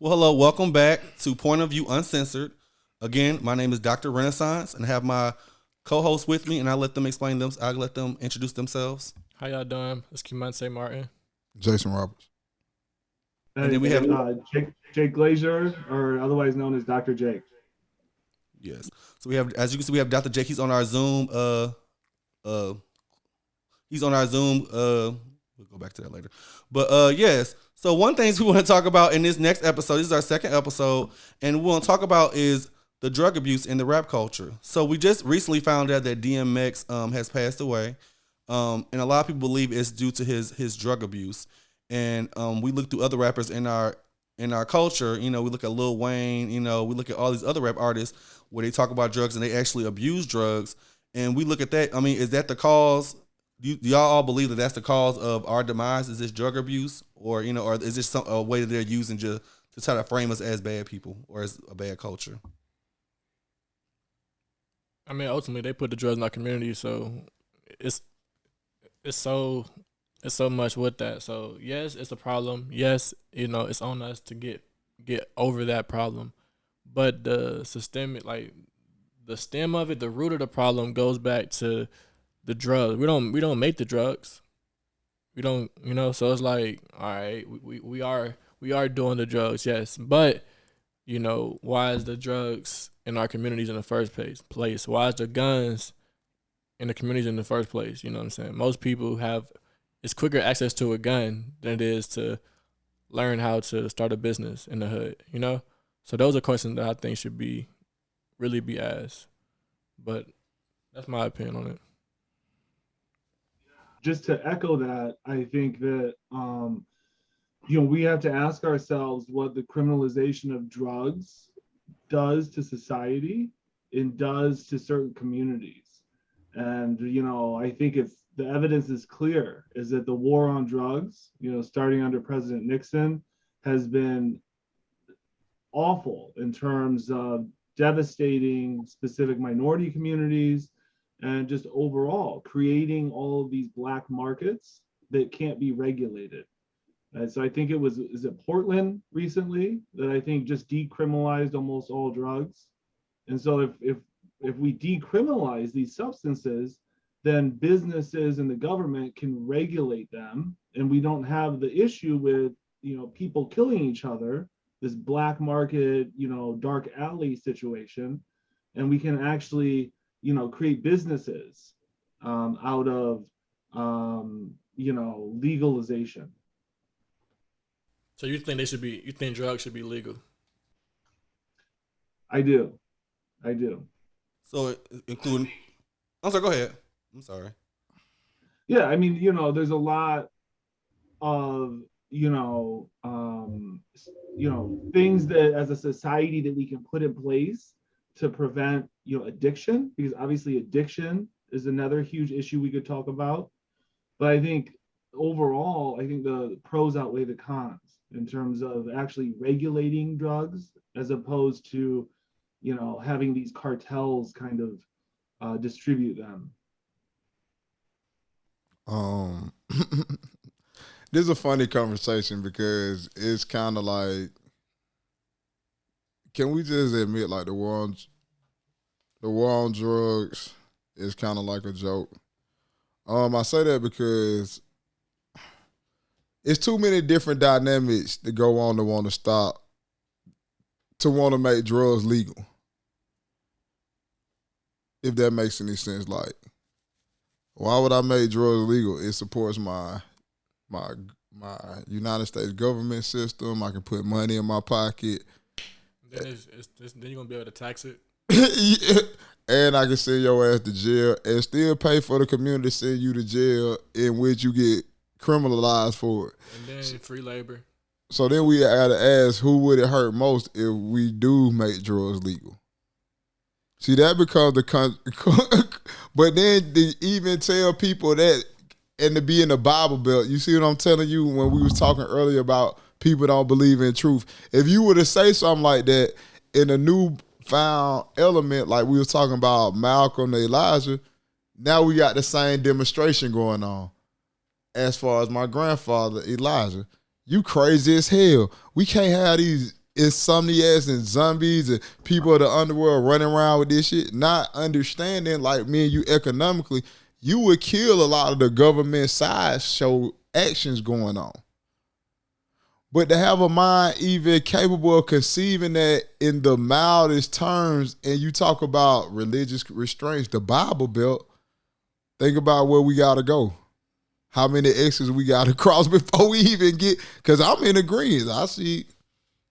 Well, hello, welcome back to Point of View Uncensored. Again, my name is Dr. Renaissance, and I have my co-hosts with me, and I let them explain them. I let them introduce themselves, How y'all doing? It's Kimante Martin. Jason Roberts. and then Hey, we have Jake Glazier, or otherwise known as Dr. Jake. yes. So we have, as you can see, we have Dr. Jake. He's on our Zoom. Uh, he's on our Zoom. We'll go back to that later. But yes. So one thing we want to talk about in this next episode. This is our second episode, and what we want to talk about is the drug abuse in the rap culture. So we just recently found out that DMX has passed away, and a lot of people believe it's due to his drug abuse. And we look through other rappers in our culture. You know, we look at Lil Wayne. You know, we look at all these other rap artists where they talk about drugs and they actually abuse drugs. And we look at that. I mean, is that the cause? Do y'all all believe that that's the cause of our demise? Is this drug abuse, or or is this a way that they're using just to try to frame us as bad people or as a bad culture? I mean, ultimately, they put the drugs in our community, so it's it's so it's so much with that. So yes, it's a problem. Yes, it's on us to get over that problem. But the systemic, like the stem of it, the root of the problem goes back to the drugs. We don't make the drugs. We don't, so it's like, all right, we are doing the drugs, yes. But, why is the drugs in our communities in the first place? Why is the guns in the communities in the first place? You know what I'm saying? Most people have it's quicker access to a gun than it is to learn how to start a business in the hood. So those are questions that I think should be really be asked. But that's my opinion on it. Just to echo that, I think that we have to ask ourselves what the criminalization of drugs does to society and does to certain communities. And I think if the evidence is clear, is that the war on drugs, starting under President Nixon, has been awful in terms of devastating specific minority communities and just overall creating all of these black markets that can't be regulated. And so I think is it Portland recently that I think just decriminalized almost all drugs. And so if we decriminalize these substances, then businesses and the government can regulate them, and we don't have the issue with people killing each other, this black market, dark alley situation, and we can actually create businesses out of legalization. So you think drugs should be legal? I do. I do. So including, I'm sorry. Go ahead. I'm sorry. Yeah, I mean, there's a lot of things that as a society that we can put in place to prevent addiction, because obviously addiction is another huge issue we could talk about. But I think overall, I think the pros outweigh the cons in terms of actually regulating drugs as opposed to having these cartels kind of distribute them. This is a funny conversation because it's kind of like, can we just admit like the war on drugs is kind of like a joke. I say that because it's too many different dynamics that go on to want to stop, to want to make drugs legal. If that makes any sense, like, why would I make drugs legal? It supports my United States government system. I can put money in my pocket. Then then you're gonna be able to tax it. And I can send your ass to jail and still pay for the community to send you to jail, in which you get criminalized for it. And then free labor. So then we gotta ask, who would it hurt most if we do make drugs legal? See, that becomes but then to even tell people that, and to be in the Bible Belt, you see what I'm telling you when we was talking earlier about people don't believe in truth. If you were to say something like that in a new found element, like we was talking about Malcolm and Elijah, now we got the same demonstration going on. As far as my grandfather, Elijah, you crazy as hell. We can't have these insomniacs and zombies and people of the underworld running around with this shit, not understanding like me and you economically, you would kill a lot of the government side show actions going on. But to have a mind even capable of conceiving that in the mildest terms, and you talk about religious restraints, the Bible Belt, think about where we got to go. How many X's we got to cross before we even get, because I'm in agreement. I see,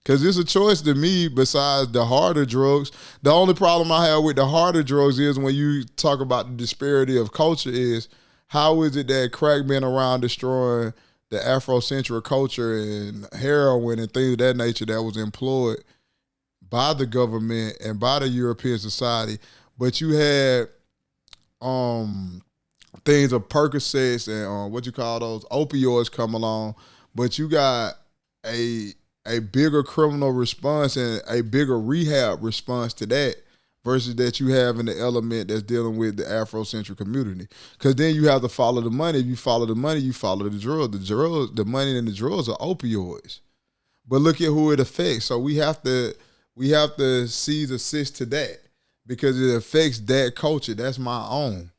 because it's a choice to me besides the harder drugs. The only problem I have with the harder drugs is when you talk about the disparity of culture is, how is it that crack been around destroying the Afrocentric culture and heroin and things of that nature that was employed by the government and by the European society, but you had things of Percocets and what you call those opioids come along, but you got a bigger criminal response and a bigger rehab response to that versus that you have in the element that's dealing with the Afrocentric community. Because then you have to follow the money. If you follow the money, you follow the drugs. The money and the drugs are opioids. But look at who it affects. So we have to seize assist to that because it affects that culture. That's my own.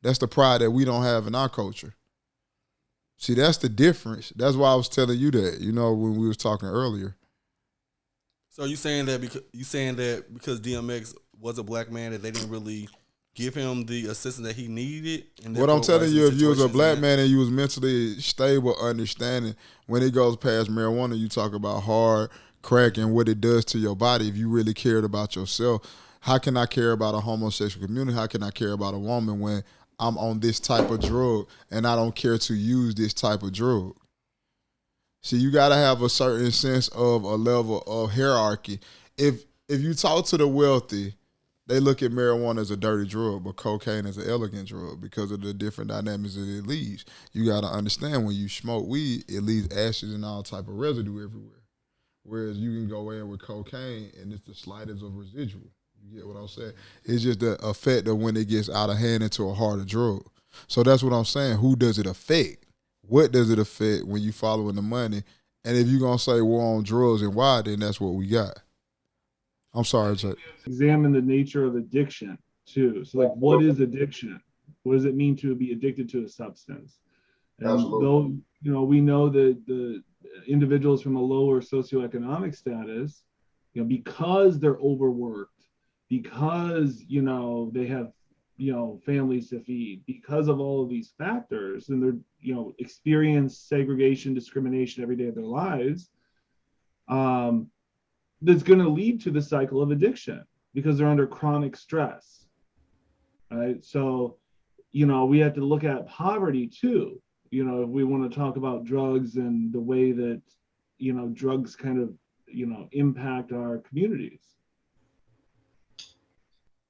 That's the pride that we don't have in our culture. See, that's the difference. That's why I was telling you that, when we was talking earlier. So you saying that because DMX was a black man that they didn't really give him the assistance that he needed? And what I'm telling you, if you was a black man and you was mentally stable, understanding, when it goes past marijuana, you talk about hard crack and what it does to your body. If you really cared about yourself, how can I care about a homosexual community? How can I care about a woman when I'm on this type of drug and I don't care to use this type of drug? See, you got to have a certain sense of a level of hierarchy. If you talk to the wealthy, they look at marijuana as a dirty drug, but cocaine as an elegant drug because of the different dynamics that it leaves. You got to understand when you smoke weed, it leaves ashes and all type of residue everywhere. Whereas you can go in with cocaine and it's the slightest of residual. You get what I'm saying? It's just the effect of when it gets out of hand into a harder drug. So that's what I'm saying. Who does it affect? What does it affect when you following the money? And if you're going to say war on drugs and why, then that's what we got. I'm sorry, Chuck. Examine the nature of addiction, too. So, like, what is addiction? What does it mean to be addicted to a substance? And though, we know that the individuals from a lower socioeconomic status, because they're overworked, because, they have, families to feed, because of all of these factors, and they're, experience segregation, discrimination every day of their lives, that's going to lead to the cycle of addiction because they're under chronic stress, right? So, we have to look at poverty too. If we want to talk about drugs and the way that, drugs kind of, impact our communities.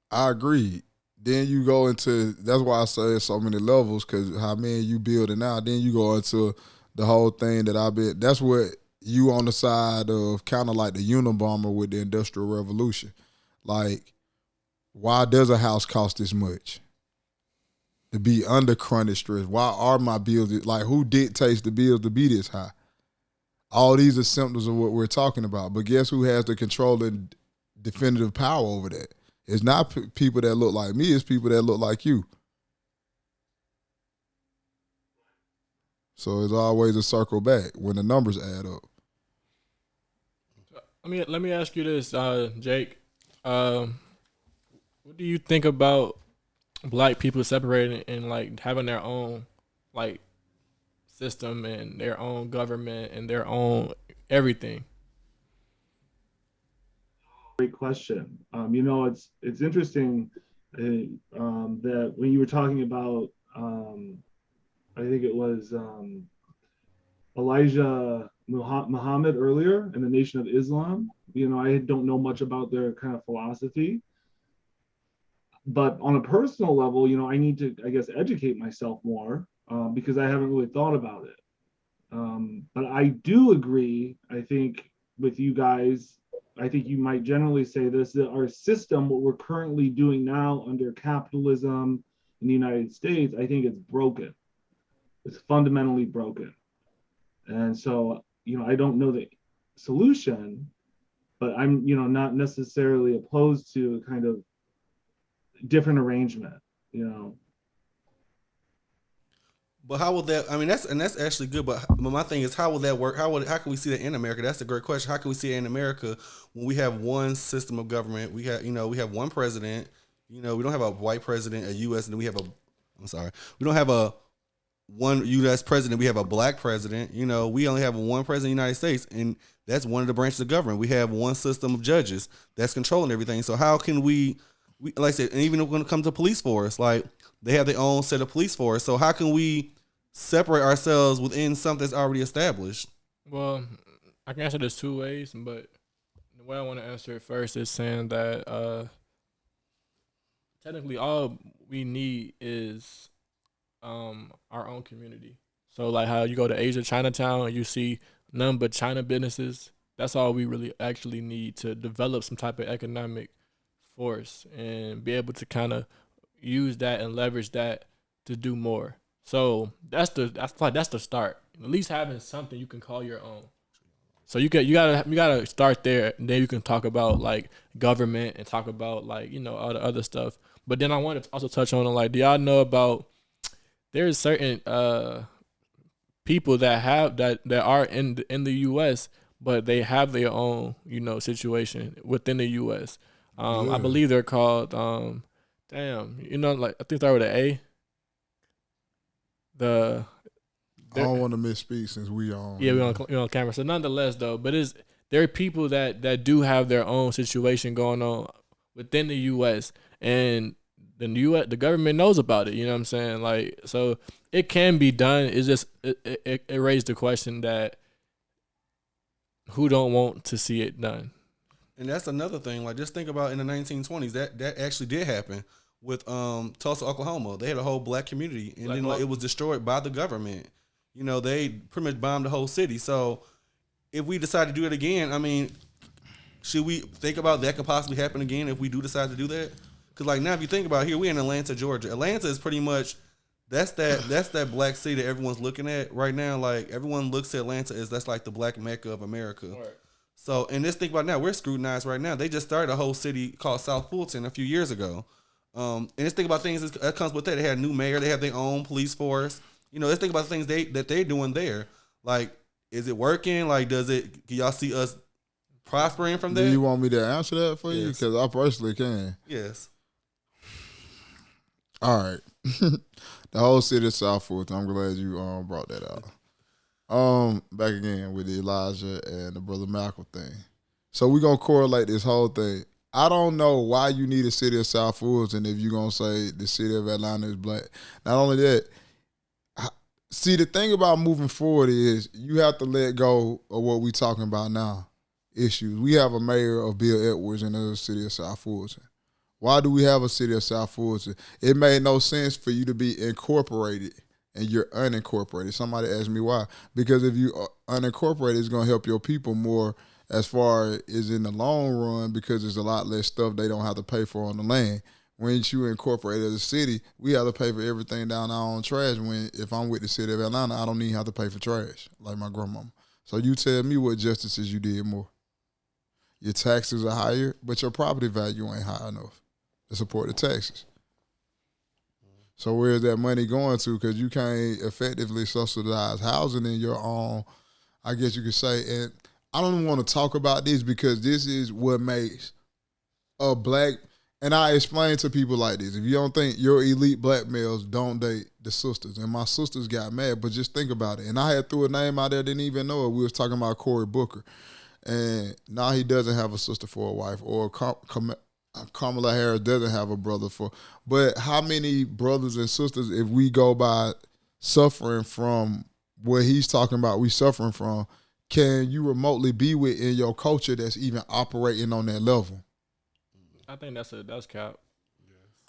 I agree. Then you go into, that's why I say it's so many levels, because how many you building out, then you go into the whole thing that that's what you on the side of kind of like the Unabomber with the Industrial Revolution. Like, why does a house cost this much? To be under chronic stress. Why are my bills, like who dictates the bills to be this high? All these are symptoms of what we're talking about. But guess who has the control and definitive power over that? It's not people that look like me, it's people that look like you. So it's always a circle back when the numbers add up. Let me ask you this, Jake. What do you think about black people separating and like having their own like system and their own government and their own everything? Great question. It's interesting that when you were talking about, I think it was Elijah Muhammad earlier in the Nation of Islam. I don't know much about their kind of philosophy, but on a personal level, I need to, I guess, educate myself more because I haven't really thought about it. But I do agree, I think, with you guys. I think you might generally say this, that our system, what we're currently doing now under capitalism in the United States, I think it's broken. It's fundamentally broken. And so, I don't know the solution, but I'm, not necessarily opposed to a kind of different arrangement, But how will that? I mean, that's actually good. But my thing is, how will that work? How can we see that in America? That's a great question. How can we see it in America when we have one system of government? We have one president. We don't have a white president, a U.S. and then we have a. I'm sorry, we don't have a one U.S. president. We have a black president. We only have one president of the United States, and that's one of the branches of government. We have one system of judges that's controlling everything. So how can we like I said, and even when it comes to police force, like they have their own set of police force. So how can we separate ourselves within something that's already established? Well, I can answer this two ways, but the way I want to answer it first is saying that technically all we need is our own community. So like how you go to Asia, Chinatown, and you see none but China businesses. That's all we really actually need to develop some type of economic force and be able to kind of use that and leverage that to do more. So that's the start. At least having something you can call your own. So you gotta start there, and then you can talk about like government and talk about like all the other stuff. But then I want to also touch on like, do y'all know about there's certain people that have that are in the U.S. but they have their own situation within the U.S. I believe they're called like I think they were the A. I don't want to misspeak since we on. Yeah, we on camera. So nonetheless, though, but there are people that do have their own situation going on within the U.S. and the government knows about it. You know what I'm saying? Like, so it can be done. It's just it raised the question that who don't want to see it done. And that's another thing. Like, just think about in the 1920s that actually did happen with Tulsa, Oklahoma. They had a whole black community, and then it was destroyed by the government. They pretty much bombed the whole city. So if we decide to do it again, I mean, should we think about that could possibly happen again if we do decide to do that? Because like now, if you think about it, here, we're in Atlanta, Georgia. Atlanta is pretty much that's that black city that everyone's looking at right now. Like everyone looks at Atlanta as that's like the black Mecca of America. Right. So and let's think about now, we're scrutinized right now. They just started a whole city called South Fulton a few years ago. And let's think about things that comes with that. They had a new mayor. They have their own police force. Let's think about the things that they're doing there. Like, is it working? Like, can y'all see us prospering from that? Do you want me to answer that for you? Because I personally can. Yes. All right. The whole city of South Fulton. I'm glad you brought that out. Back again with the Elijah and the Brother Malcolm thing. So we're going to correlate this whole thing. I don't know why you need a city of South Fulton if you're going to say the city of Atlanta is black. Not only that, see, the thing about moving forward is you have to let go of what we're talking about now, issues. We have a mayor of Bill Edwards in the city of South Fulton. Why do we have a city of South Fulton? It made no sense for you to be incorporated and you're unincorporated. Somebody asked me why. Because if you are unincorporated, it's going to help your people more as far as in the long run because there's a lot less stuff they don't have to pay for on the land. When you incorporate as a city, we have to pay for everything down our own trash. If I'm with the city of Atlanta, I don't even have to pay for trash like my grandmama. So you tell me what justices you did more. Your taxes are higher, but your property value ain't high enough to support the taxes. So where's that money going to? Because you can't effectively subsidize housing in your own, I guess you could say. And I don't want to talk about this because this is what makes a black. And I explain to people like this. If you don't think your elite black males don't date the sisters, and my sisters got mad, but just think about it. And I had threw a name out there, didn't even know it. We was talking about Cory Booker. And now he doesn't have a sister for a wife, or Kamala Harris doesn't have a brother for. But how many brothers and sisters, if we go by suffering from what he's talking about, we suffering from, can you remotely be with in your culture that's even operating on that level? I think that's cap.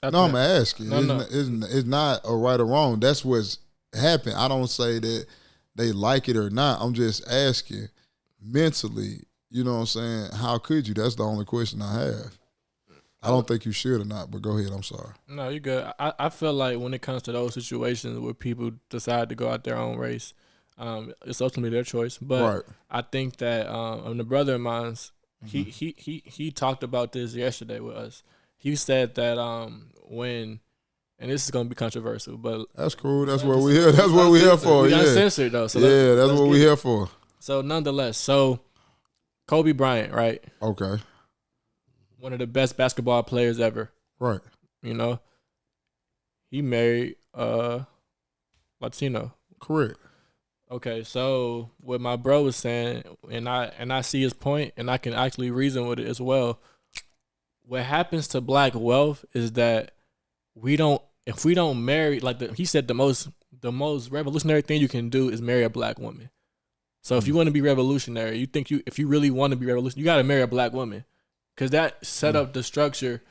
No, I'm asking. It's not a right or wrong. That's what's happened. I don't say that they like it or not. I'm just asking mentally, you know what I'm saying? How could you? That's the only question I have. I don't think you should or not, but go ahead. I'm sorry. No, you're good. I feel like when it comes to those situations where people decide to go out their own race, it's ultimately their choice. But right. I think that the brother of mine's, He talked about this yesterday with us. He said that when, and this is gonna be controversial, but that's cool. That's what we here. That's what we here for. We Yeah, uncensored though. So yeah, that's what we here for. So nonetheless, so Kobe Bryant, right? Okay, One of the best basketball players ever. right. You know, he married Latino. Correct. Okay, so what my bro was saying, and I see his point, and I can actually reason with it as well. What happens to black wealth is that if we don't marry, like he said, the most revolutionary thing you can do is marry a black woman. So if you want to be revolutionary, if you really want to be revolutionary, you got to marry a black woman, because that set up the structure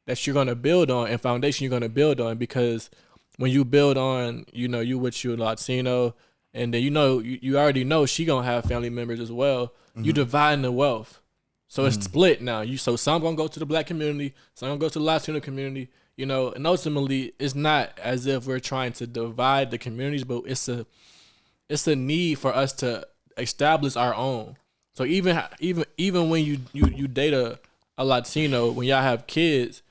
that you're gonna build on and foundation you're gonna build on. Because when you build on, you with your Latino, and then you already know she gonna have family members as well. You dividing the wealth, so it's split now. So some gonna go to the black community, some gonna go to the Latino community. And ultimately it's not as if we're trying to divide the communities, but it's a need for us to establish our own. So even when you date a Latino, when y'all have kids,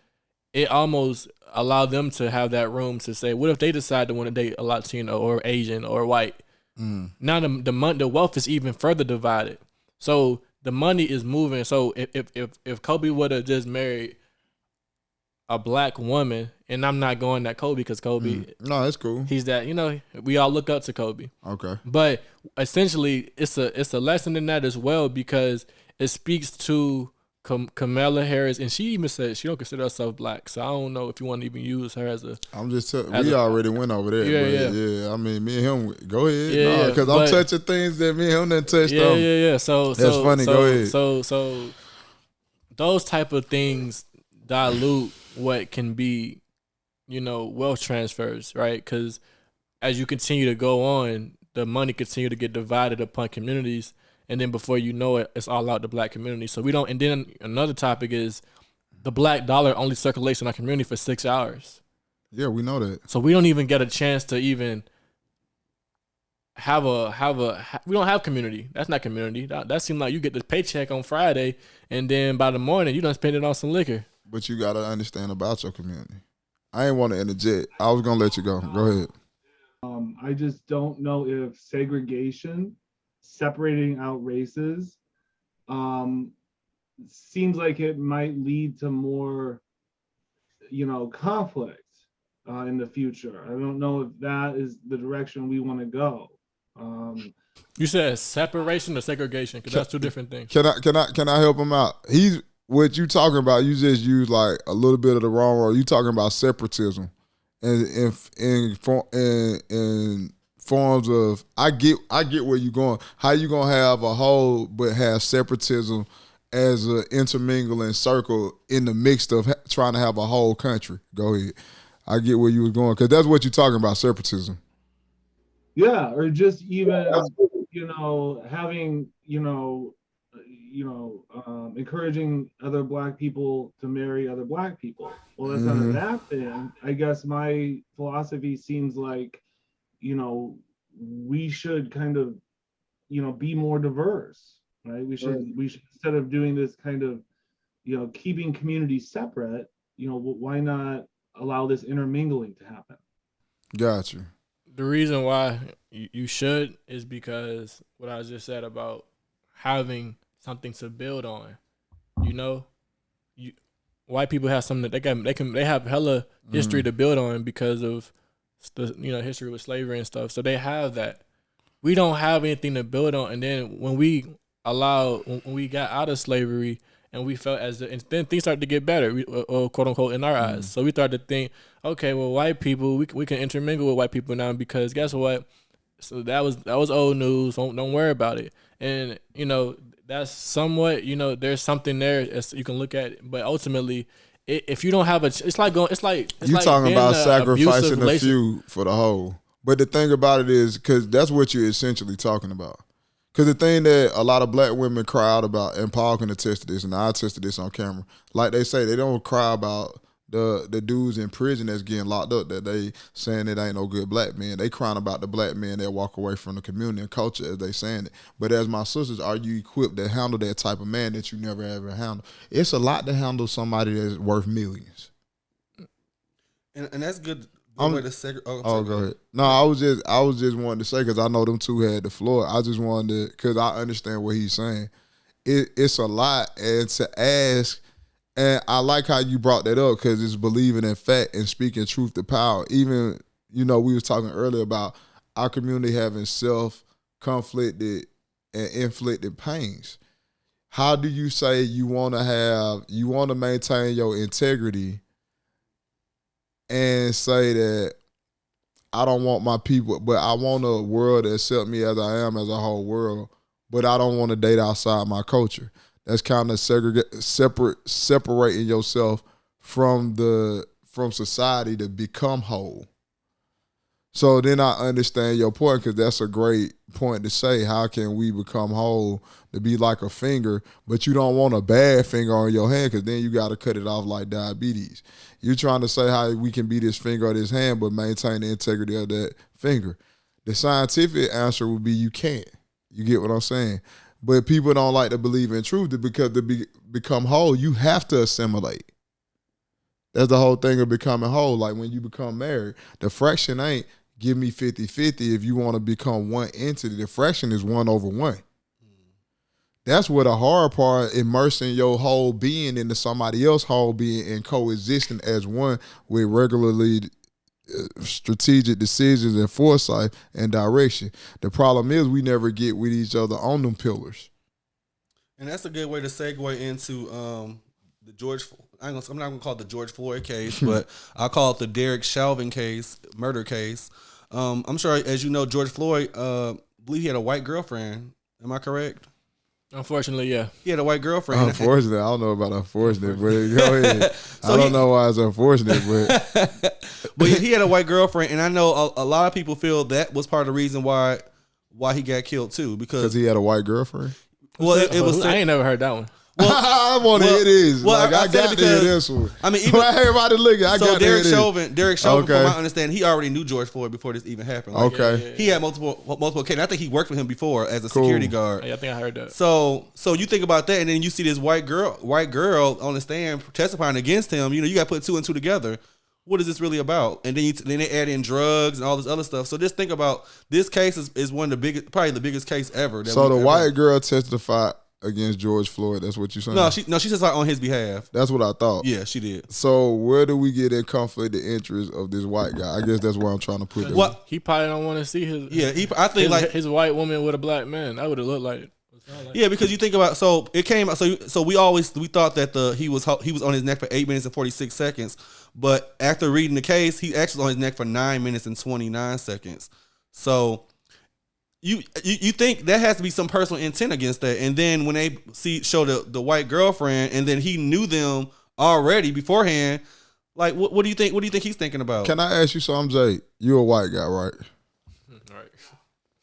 it almost allow them to have that room to say, what if they decide to want to date a Latino or Asian or white? Now the wealth is even further divided. So the money is moving. So if Kobe would have just married a black woman, and I'm not going that Kobe, because Kobe, no, it's cool. he's that, we all look up to Kobe. Okay. But essentially it's a lesson in that as well, because it speaks to Kamala Harris, and she even said she don't consider herself black. So I don't know if you want to even use her as a. I'm just we already went over there. Yeah. I mean, me and him. Go ahead. Because I'm touching things that me and him done touched on. Yeah. So that's funny. Go ahead. So those type of things dilute what can be, wealth transfers, right? Because as you continue to go on, the money continue to get divided upon communities. And then before you know it, it's all out the black community. So we don't. And then another topic is the black dollar only circulates in our community for 6 hours. Yeah, we know that. So we don't even get a chance to even have we don't have community. That's not community. That seems like you get the paycheck on Friday, and then by the morning you done spend it on some liquor. But you got to understand about your community. I ain't want to interject. I was gonna let you go. Go ahead. I just don't know if segregation, separating out races, seems like it might lead to more, conflict in the future. I don't know if that is the direction we want to go. You said separation or segregation, because that's two different things. Can I help him out? What you talking about? You just use like a little bit of the wrong word. You talking about separatism, and in forms of, I get where you going. How you gonna have a whole but have separatism as an intermingling circle in the mix of trying to have a whole country? Go ahead. I get where you was going, because that's what you're talking about, separatism. Yeah, or just even having encouraging other black people to marry other black people. Well, that's not a bad thing. I guess my philosophy seems like, we should kind of, be more diverse, right? We should instead of doing this kind of, keeping communities separate, why not allow this intermingling to happen? Got you. The reason why you should is because what I just said about having something to build on. White people have something that they have hella history to build on because of the history with slavery and stuff. So they have that. We don't have anything to build on. And then when we got out of slavery and we felt and then things started to get better, quote unquote, in our eyes. So we started to think, okay, well, white people, we can intermingle with white people now, because guess what? So that was old news. Don't worry about it. And that's somewhat, there's something there as you can look at it. But ultimately, if you don't have it's like talking about sacrificing a few for the whole. But the thing about it is, because that's what you're essentially talking about. Because the thing that a lot of black women cry out about, and Paul can attest to this, and I attest to this on camera, like they say, they don't cry about the dudes in prison that's getting locked up that they saying it ain't no good black men. They crying about the black men that walk away from the community and culture as they saying it. But as my sisters, are you equipped to handle that type of man that you never ever handle? It's a lot to handle somebody that's worth millions. And that's good. I'm- Way to segregate. Oh, go ahead. No, I was just wanting to say, because I know them two had the floor. I just wanted to, because I understand what he's saying. It's a lot, and to ask, and I like how you brought that up, because it's believing in fact and speaking truth to power. Even, we was talking earlier about our community having self-conflicted and inflicted pains. How do you say you want to maintain your integrity and say that I don't want my people, but I want a world to accept me as I am, as a whole world, but I don't want to date outside my culture? That's kind of separating yourself from society to become whole. So then I understand your point, because that's a great point to say. How can we become whole to be like a finger, but you don't want a bad finger on your hand, because then you got to cut it off like diabetes. You're trying to say how we can be this finger or this hand, but maintain the integrity of that finger. The scientific answer would be you can't. You get what I'm saying? But people don't like to believe in truth, because to become whole, you have to assimilate. That's the whole thing of becoming whole. Like when you become married, the fraction ain't give me 50-50 if you want to become one entity. The fraction is 1/1. That's what the hard part, immersing your whole being into somebody else's whole being and coexisting as one with regularly strategic decisions and foresight and direction. The problem is we never get with each other on them pillars. And that's a good way to segue into the George. I'm not gonna call it the George Floyd case, but I'll call it the Derek Chauvin case, murder case. I'm sure, as you know, George Floyd, believe he had a white girlfriend. Am I correct? Unfortunately, yeah. He had a white girlfriend. Unfortunate, I don't know about unfortunate, but go ahead. So I don't know why it's unfortunate, but but he had a white girlfriend, and I know a lot of people feel that was part of the reason why he got killed too, because he had a white girlfriend. Well, it was. I ain't never heard that one. I want to hear this. Well, I got to hear this one. I mean, even everybody looking, I got to hear this. Derek Chauvin, Okay. from my understanding, he already knew George Floyd before this even happened. Like, Okay. He had multiple cases. I think he worked with him before as a security guard. Yeah, I think I heard that. So you think about that, and then you see this white girl on the stand testifying against him. You got to put two and two together. What is this really about? And then they add in drugs and all this other stuff. So just think about this case is one of the biggest, probably the biggest case ever. So the white girl testified against George Floyd. That's what you're saying? No, she testified on his behalf. That's what I thought. Yeah, she did. So where do we get in conflict the interest of this white guy? I guess that's where I'm trying to put it. What? He probably don't want to see his. Yeah, I think his white woman with a black man. That would have looked like. Yeah, because you think about, so it came, so we thought that he was on his neck for 8 minutes and 46 seconds, but after reading the case, he actually was on his neck for 9 minutes and 29 seconds. So you think that has to be some personal intent against that, and then when they show the white girlfriend, and then he knew them already beforehand, like what do you think? What do you think he's thinking about? Can I ask you something, Jay? You a white guy, right? Right.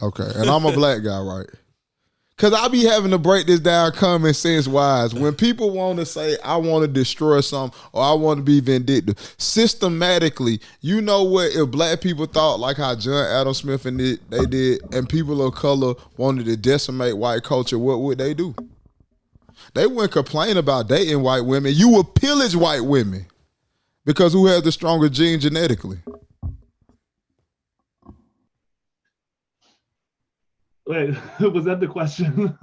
Okay, and I'm a black guy, right? Because I be having to break this down common sense wise. When people want to say, I want to destroy something or I want to be vindictive, systematically, you know what? If black people thought like how John Adam Smith and they did, and people of color wanted to decimate white culture, what would they do? They wouldn't complain about dating white women. You would pillage white women because who has the stronger gene genetically? Wait, was that the question?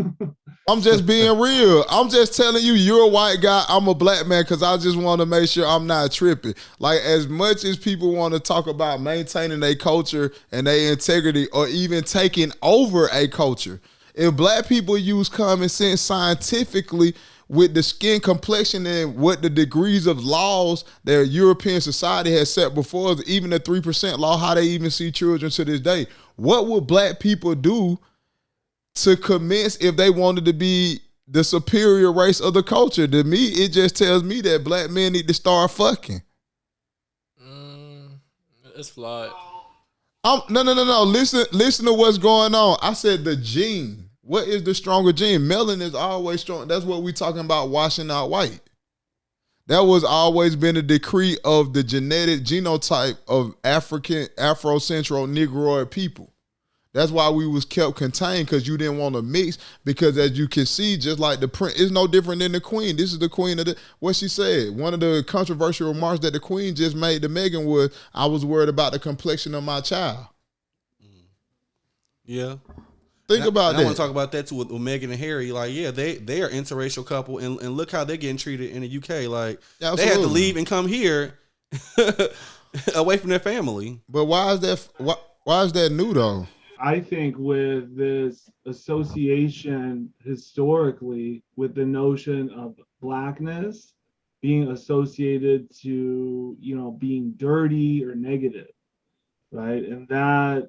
I'm just being real. I'm just telling you, you're a white guy, I'm a black man, because I just want to make sure I'm not tripping. Like, as much as people want to talk about maintaining their culture and their integrity or even taking over a culture, if black people use common sense scientifically with the skin complexion and what the degrees of laws that European society has set before us, even the 3% law, how they even see children to this day, what would black people do to commence if they wanted to be the superior race of the culture? To me, it just tells me that black men need to start fucking. It's flawed. No. Listen to what's going on. I said the gene. What is the stronger gene? Melanin is always strong. That's what we talking about, washing out white. That was always been a decree of the genetic genotype of African, Afro-Central, Negroid people. That's why we was kept contained, because you didn't want to mix. Because as you can see, just like the prince, it's no different than the queen. This is the queen of what she said. One of the controversial remarks that the queen just made to Meghan was, I was worried about the complexion of my child. Yeah. Think about that. I want to talk about that too with Meghan and Harry. Like, yeah, they are interracial couple, and look how they're getting treated in the UK. Like, Absolutely. They had to leave and come here away from their family. But why is that new though? I think with this association historically with the notion of blackness being associated to, being dirty or negative, right? And that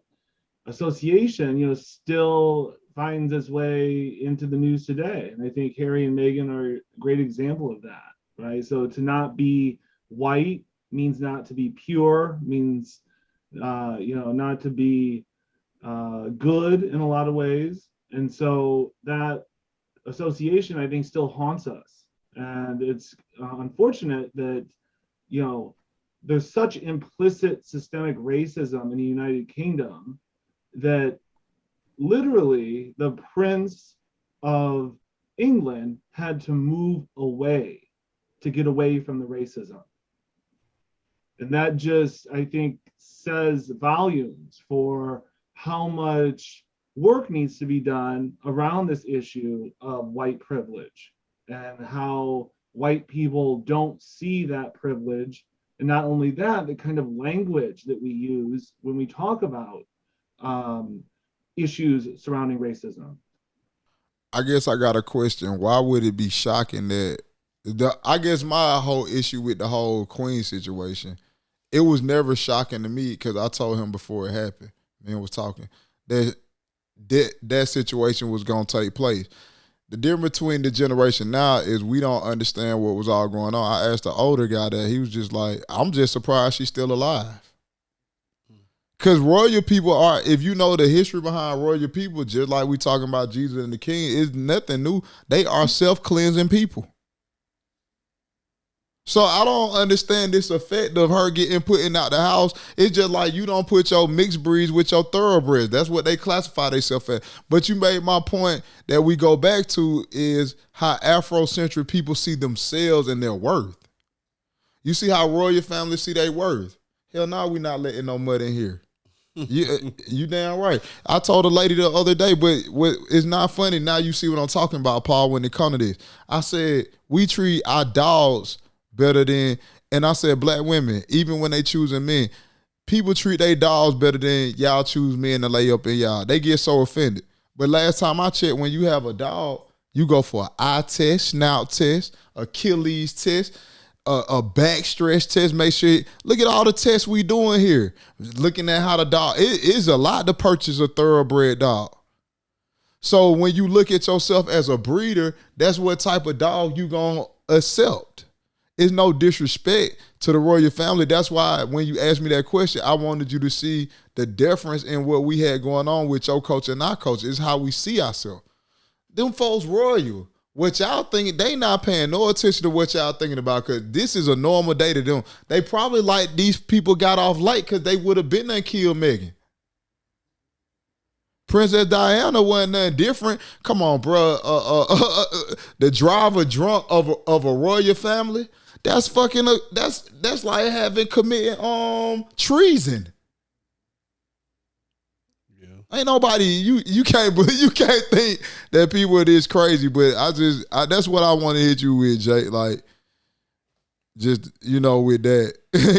association, still finds its way into the news today. And I think Harry and Meghan are a great example of that, right? So to not be white means not to be pure, means, not to be good in a lot of ways. And so that association, I think, still haunts us. And it's unfortunate that, there's such implicit systemic racism in the United Kingdom that literally the Prince of England had to move away to get away from the racism. And that just, I think, says volumes for how much work needs to be done around this issue of white privilege and how white people don't see that privilege. And not only that, the kind of language that we use when we talk about issues surrounding racism. I guess I got a question. Why would it be shocking that I guess my whole issue with the whole Queen situation, it was never shocking to me because I told him before it happened, and was talking, that situation was going to take place. The difference between the generation now is we don't understand what was all going on. I asked the older guy that, he was just like, I'm just surprised she's still alive. Because royal people are, if you know the history behind royal people, just like we talking about Jesus and the King, it's nothing new. They are self-cleansing people. So I don't understand this effect of her getting put out the house. It's just like you don't put your mixed breeds with your thoroughbreds. That's what they classify themselves as. But you made my point that we go back to is how Afrocentric people see themselves and their worth. You see how royal families see their worth. Hell no, we not letting no mud in here. You damn right. I told a lady the other day, but it's not funny. Now you see what I'm talking about, Paul, when it comes to this. I said, we treat our dogs better than, and I said black women, even when they choosing men, people treat their dogs better than y'all choose men to lay up in y'all. They get so offended. But last time I checked, when you have a dog, you go for an eye test, snout test, Achilles test, a back stretch test. Make sure, look at all the tests we doing here. Looking at how the dog, it is a lot to purchase a thoroughbred dog. So when you look at yourself as a breeder, that's what type of dog you gonna accept. It's no disrespect to the royal family. That's why when you asked me that question, I wanted you to see the difference in what we had going on with your culture and our culture. It's how we see ourselves. Them folks royal. What y'all thinking, they not paying no attention to what y'all thinking about because this is a normal day to them. They probably like these people got off light because they would have been there and killed Meghan. Princess Diana wasn't nothing different. Come on, bro. The driver drunk of a royal family. That's fucking. That's like having committed treason. Yeah. Ain't nobody. You can't think that people are this crazy. But that's what I want to hit you with, Jake. Like, just with that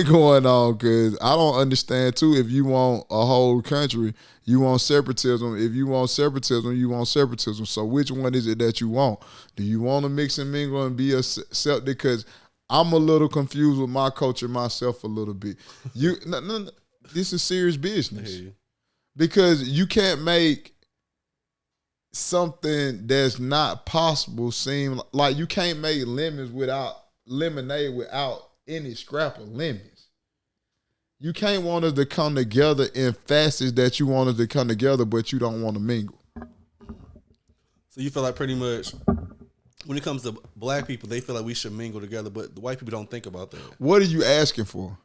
going on, because I don't understand too. If you want a whole country, you want separatism. If you want separatism, you want separatism. So which one is it that you want? Do you want to mix and mingle and be accepted? Because I'm a little confused with my culture myself a little bit. This is serious business. Because you can't make something that's not possible seem like you can't make lemonade without any scrap of lemons. You can't want us to come together in facets that you want us to come together, but you don't want to mingle. So you feel like pretty much when it comes to black people, they feel like we should mingle together, but the white people don't think about that. What are you asking for?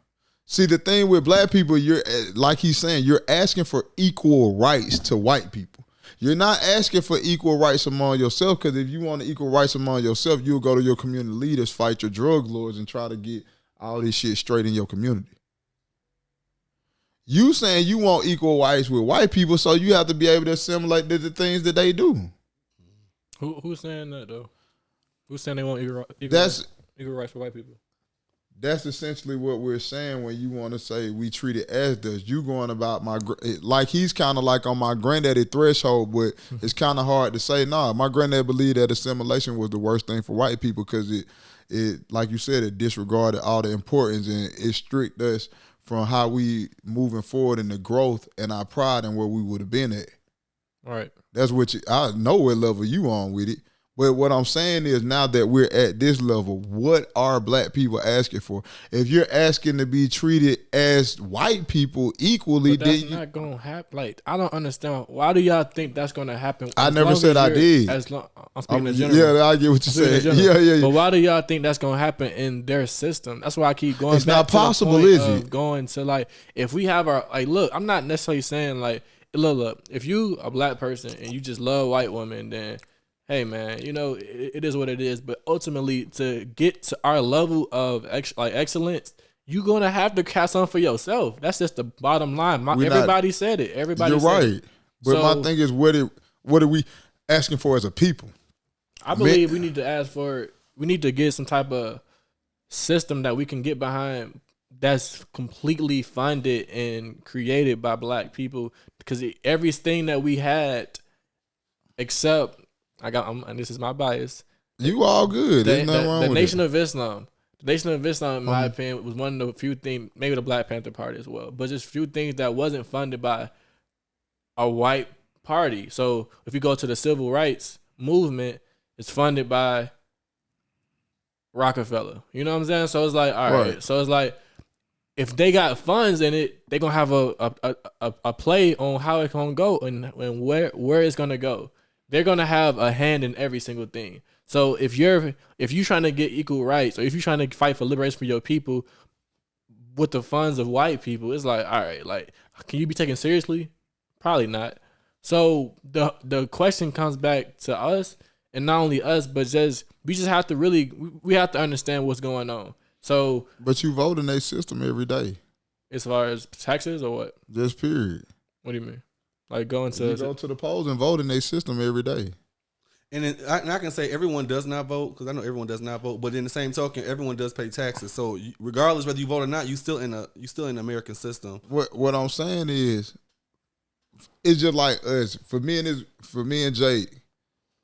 See, the thing with black people, you're like he's saying, you're asking for equal rights to white people. You're not asking for equal rights among yourself, because if you want equal rights among yourself, you'll go to your community leaders, fight your drug lords, and try to get all this shit straight in your community. You saying you want equal rights with white people, so you have to be able to assimilate the things that they do. Who's saying that though? Who's saying they want equal rights for white people? That's essentially what we're saying when you want to say we treat it as does. You going about like he's kind of like on my granddaddy threshold, but it's kind of hard to say. Nah, my granddad believed that assimilation was the worst thing for white people because it like you said, it disregarded all the importance and it stripped us from how we moving forward in the growth and our pride and where we would have been at. All right. That's what I know what level you on with it. But what I'm saying is now that we're at this level, what are black people asking for? If you're asking to be treated as white people equally, but that's not gonna happen. Like, I don't understand. Why do y'all think that's gonna happen? I never said I did. I'm speaking in general. Yeah, I get what you're saying. Yeah. But why do y'all think that's gonna happen in their system? That's why I keep going. It's back not to possible, the point is of it? Going to like, if we have our look, I'm not necessarily saying like, look, if you a black person and you just love white women, then hey man, it is what it is. But ultimately, to get to our level of excellence, you're gonna have to cast on for yourself. That's just the bottom line. Everybody said it. Everybody. You're right. It. But so, my thing is, what are we asking for as a people? I believe we need to ask for. We need to get some type of system that we can get behind. That's completely funded and created by black people. Because everything that we had, except. And this is my bias. You all good. There's nothing wrong with the Nation of Islam. The Nation of Islam, in my opinion, was one of the few things, maybe the Black Panther Party as well, but just few things that wasn't funded by a white party. So if you go to the civil rights movement, it's funded by Rockefeller. You know what I'm saying? So it's like, all right. So it's like, if they got funds in it, they're gonna have a play on how it's gonna go and where it's gonna go. They're gonna have a hand in every single thing. So if you're trying to get equal rights, or if you're trying to fight for liberation for your people with the funds of white people, it's like, all right, like, can you be taken seriously? Probably not. So the question comes back to us, and not only us, but we just have to we have to understand what's going on. So, but you vote in their system every day. As far as taxes or what? Just period. What do you mean? Like going to you go to the polls and vote in their system every day. And I can say everyone does not vote, because I know everyone does not vote. But in the same token, everyone does pay taxes. So regardless whether you vote or not, you still in the American system. What I'm saying is, it's just like us. For me and Jake,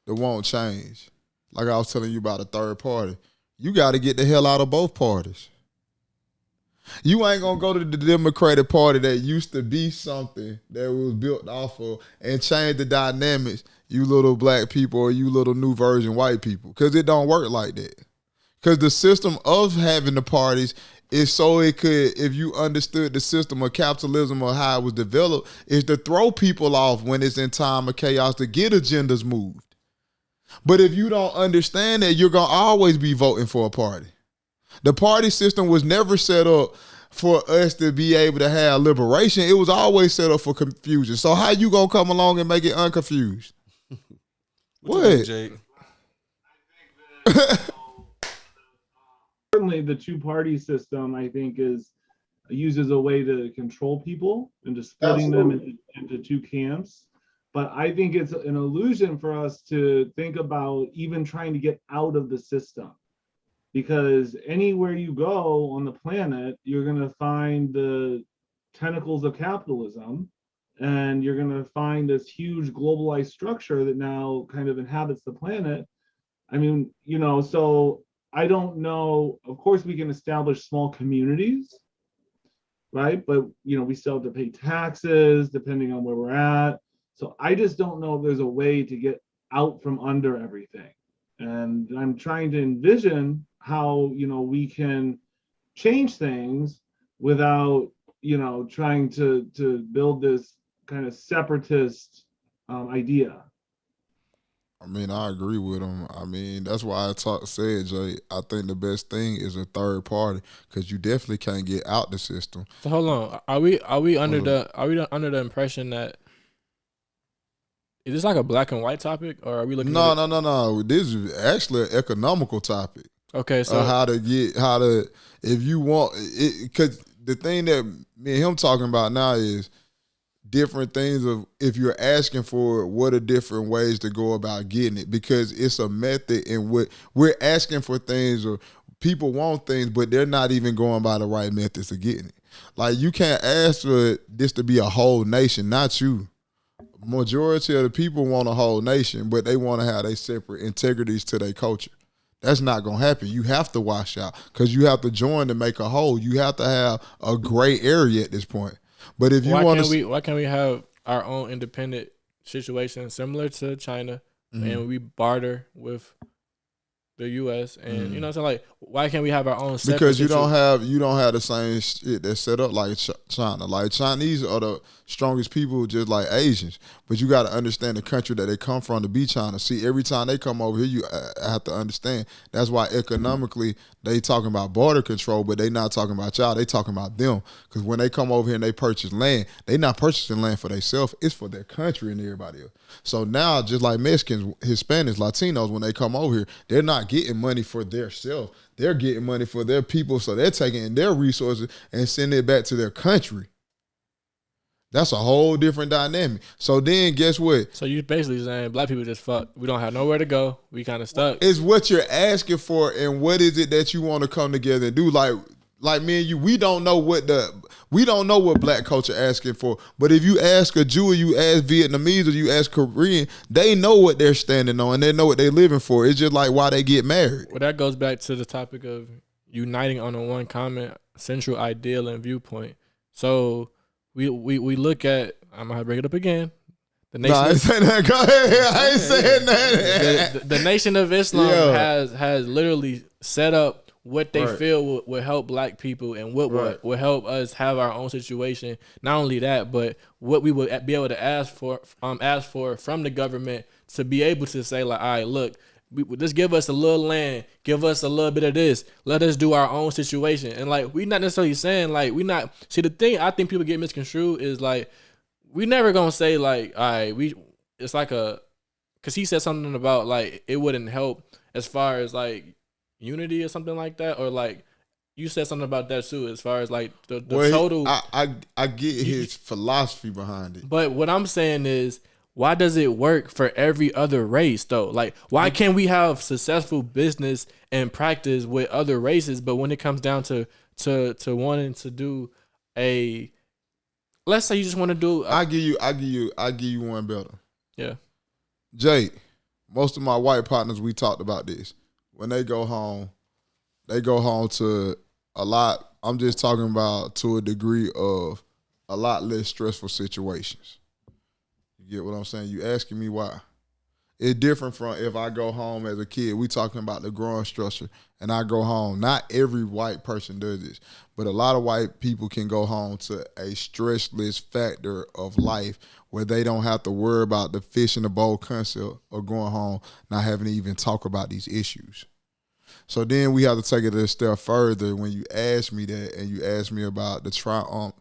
it won't change. Like I was telling you about a third party, you got to get the hell out of both parties. You ain't gonna go to the Democratic Party that used to be something that was built off of and change the dynamics, you little black people or you little new version white people, because it don't work like that. Because the system of having the parties is so it could, if you understood the system of capitalism or how it was developed, is to throw people off when it's in time of chaos to get agendas moved. But if you don't understand that, you're gonna always be voting for a party. The party system was never set up for us to be able to have liberation. It was always set up for confusion. So how you gonna come along and make it unconfused? What? Jake? Certainly, the two-party system, I think, uses a way to control people into splitting them into two camps. But I think it's an illusion for us to think about even trying to get out of the system. Because anywhere you go on the planet, you're going to find the tentacles of capitalism, and you're going to find this huge globalized structure that now kind of inhabits the planet. I mean, so I don't know. Of course, we can establish small communities, right? But, we still have to pay taxes depending on where we're at. So I just don't know if there's a way to get out from under everything. And I'm trying to envision how, we can change things without, trying to build this kind of separatist idea. I mean, I agree with him. I mean, that's why said, Jay, I think the best thing is a third party because you definitely can't get out the system. So hold on, are we under the impression that is this like a black and white topic, or are we looking? No. This is actually an economical topic. Okay, so if you want it, because the thing that me and him talking about now is different things of if you're asking for it, what are different ways to go about getting it, because it's a method in what we're asking for things, or people want things, but they're not even going by the right methods of getting it. Like, you can't ask for this to be a whole nation, not you. Majority of the people want a whole nation, but they want to have their separate integrities to their culture. That's not going to happen. You have to wash out because you have to join to make a whole. You have to have a gray area at this point. But if you want to, why can't we have our own independent situation similar to China, and we barter with the U.S. and you know what I'm saying? Like, why can't we have our own? Because you don't have the same shit that's set up like China. Like, Chinese are the strongest people, just like Asians. But you got to understand the country that they come from to be China. See, every time they come over here, you have to understand. That's why economically they talking about border control, but they not talking about y'all. They talking about them. Because when they come over here and they purchase land, they not purchasing land for themselves. It's for their country and everybody else. So now, just like Mexicans, Hispanics, Latinos, when they come over here, they're not getting money for their self. They're getting money for their people. So they're taking their resources and sending it back to their country. That's a whole different dynamic. So then guess what? So you basically saying black people just fuck. We don't have nowhere to go. We kind of stuck. It's what you're asking for, and what is it that you want to come together and do? Like me and you, we don't know what black culture asking for. But if you ask a Jew, or you ask Vietnamese, or you ask Korean, they know what they're standing on and they know what they're living for. It's just like why they get married. Well, that goes back to the topic of uniting on a one common central ideal and viewpoint. So we look at, I'm gonna bring it up again. The nation I ain't saying that. Go ahead. I ain't saying that. The Nation of Islam has literally set up what they feel will help black people and what will help us have our own situation. Not only that, but what we would be able to ask for from the government to be able to say, like, all right, look, just give us a little land, give us a little bit of this, let us do our own situation. And like, we not necessarily saying like the thing I think people get misconstrued is like, we never gonna say like, all right, it's like because he said something about like it wouldn't help as far as like unity or something like that, or like you said something about that too, as far as like the total. I get his philosophy behind it, but what I'm saying is, why does it work for every other race though? Like, why can't we have successful business and practice with other races, but when it comes down to wanting to do let's say you just want to do. I give you one better. Yeah, Jay. Most of my white partners, we talked about this. When they go home to a lot. I'm just talking about to a degree of a lot less stressful situations. You get what I'm saying? You asking me why? It's different from if I go home as a kid. We talking about the growing structure, and I go home. Not every white person does this, but a lot of white people can go home to a stressless factor of life where they don't have to worry about the fish in the bowl concept or going home not having to even talk about these issues. So then we have to take it a step further. When you ask me that and you ask me about the triumph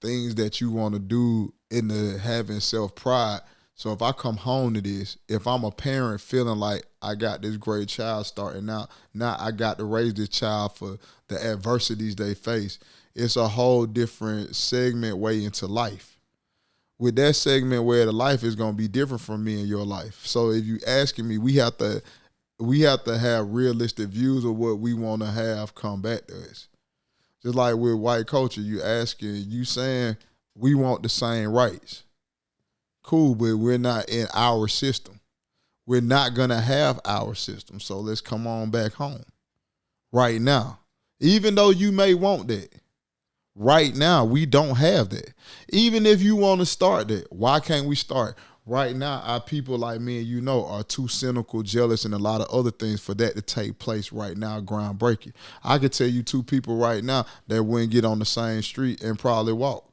things that you want to do in the having self-pride. So if I come home to this, if I'm a parent feeling like I got this great child starting out, now I got to raise this child for the adversities they face, it's a whole different segment way into life. With that segment where the life is going to be different from me and your life. So if you asking me, we have to have realistic views of what we want to have come back to us. Just like with white culture, you saying we want the same rights. Cool, but we're not in our system. We're not going to have our system. So let's come on back home right now. Even though you may want that, right now we don't have that. Even if you want to start that, why can't we start? Right now, our people like me and you know are too cynical, jealous, and a lot of other things for that to take place right now, groundbreaking. I could tell you two people right now that wouldn't get on the same street and probably walk.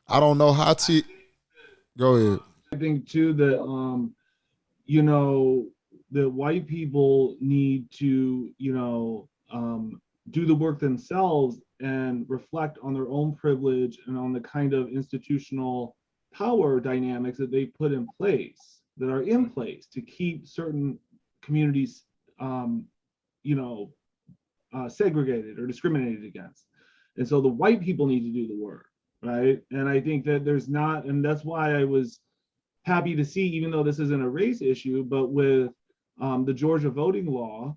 I don't know how to. Go ahead. think too that you know, that white people need to, you know, do the work themselves and reflect on their own privilege and on the kind of institutional power dynamics that they put in place, that are in place to keep certain communities, you know, segregated or discriminated against. And so the white people need to do the work, right? And I think that there's not, and that's why I was happy to see, even though this isn't a race issue, but with the Georgia voting law,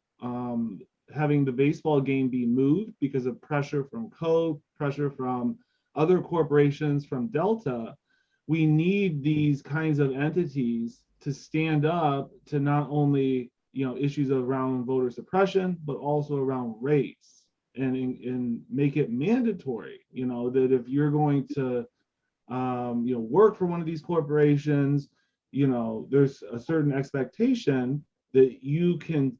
having the baseball game be moved because of pressure from Coke, pressure from other corporations, from Delta, we need these kinds of entities to stand up to not only, you know, issues around voter suppression, but also around race, and make it mandatory, you know, that if you're going to you know, work for one of these corporations, you know, there's a certain expectation that you can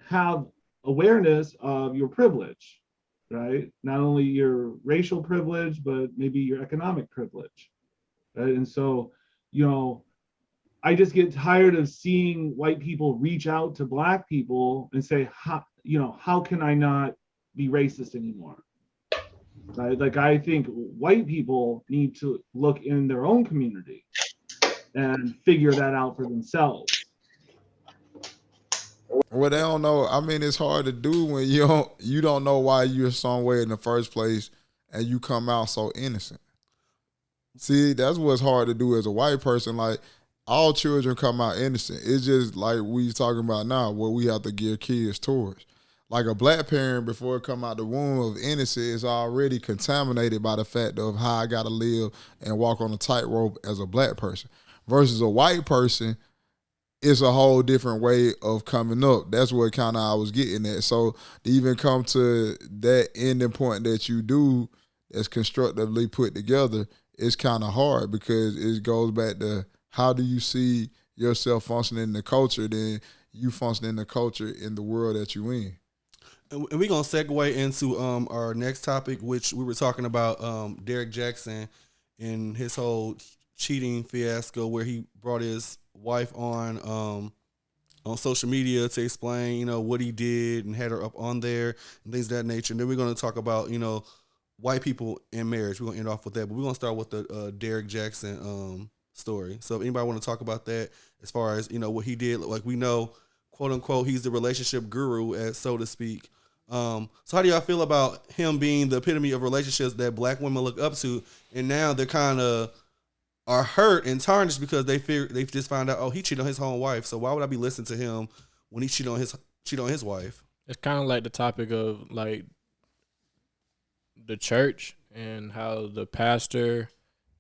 have awareness of your privilege, right? Not only your racial privilege, but maybe your economic privilege, right? And so, you know, I just get tired of seeing white people reach out to Black people and say, how, you know, how can I not be racist anymore? Right? Like, I think white people need to look in their own community and figure that out for themselves. Well, they don't know. I mean, it's hard to do when you don't know why you're some way in the first place, and you come out so innocent. See, that's what's hard to do as a white person. Like, all children come out innocent. It's just like we talking about now, what we have to gear kids towards. Like a Black parent, before it come out the womb of innocence, is already contaminated by the fact of how I got to live and walk on a tightrope as a Black person. Versus a white person, it's a whole different way of coming up. That's what kind of I was getting at. So to even come to that ending point that you do that's constructively put together, it's kind of hard, because it goes back to how do you see yourself functioning in the culture, then you function in the culture in the world that you in. And we're going to segue into our next topic, which we were talking about Derrick Jaxn and his whole cheating fiasco, where he brought his wife on social media to explain, you know, what he did and had her up on there and things of that nature. And then we're going to talk about, you know, white people in marriage. We're going to end off with that. But we're going to start with the Derrick Jaxn story. So if anybody want to talk about that as far as, you know, what he did, like we know, quote unquote, he's the relationship guru, as so to speak. So how do y'all feel about him being the epitome of relationships that Black women look up to, and now they're kind of are hurt and tarnished because they just found out, oh, he cheated on his own wife, so why would I be listening to him when he cheated on his wife? It's kind of like the topic of like the church and how the pastor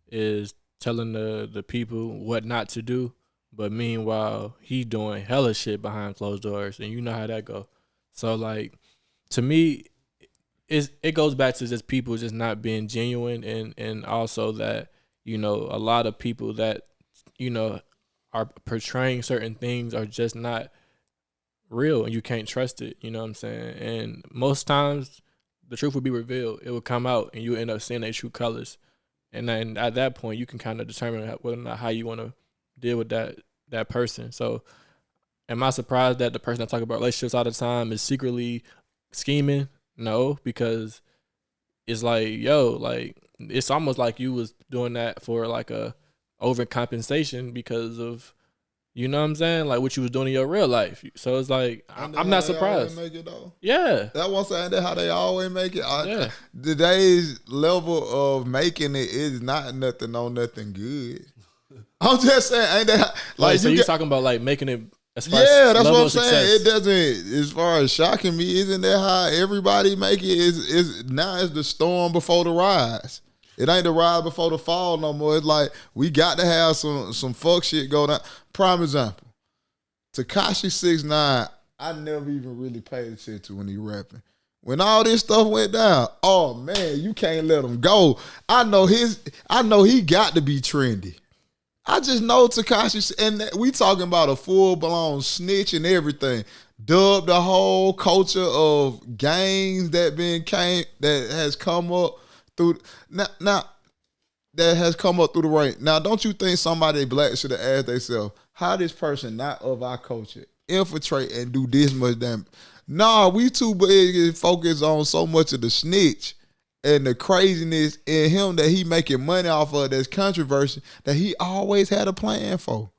is telling the people what not to do, but meanwhile he doing hella shit behind closed doors, and you know how that go. So like, to me, it goes back to just people just not being genuine, and also that, you know, a lot of people that, you know, are portraying certain things are just not real, and you can't trust it, you know what I'm saying? And most times the truth will be revealed. It will come out and you end up seeing their true colors. And then at that point you can kind of determine whether or not how you want to deal with that person. So am I surprised that the person that talk about relationships all the time is secretly scheming? No, because it's like, yo, like, it's almost like you was doing that for like a overcompensation because of, you know what I'm saying, like what you was doing in your real life. So it's like, I'm not surprised. Make it, though. Yeah, that one saying that how they always make it. Yeah. Today's level of making it is not nothing on nothing good. I'm just saying, ain't that like so you talking about like making it? Yeah, that's what I'm saying. It doesn't, as far as shocking me, isn't that how everybody make it? Is now it's the storm before the rise. It ain't the rise before the fall no more. It's like we got to have some fuck shit go down. Prime example, Tekashi 6ix9ine, I never even really paid attention to when he rapping. When all this stuff went down, oh man, you can't let him go. I know he got to be trendy. I just know Tekashi, and we talking about a full-blown snitch and everything. Dubbed the whole culture of gangs that has come up through. Now, that has come up through the rank. Now, don't you think somebody black should have asked themselves, how this person not of our culture infiltrate and do this much damage? Nah, we too big focus on so much of the snitch and the craziness in him that he making money off of that's controversy that he always had a plan for.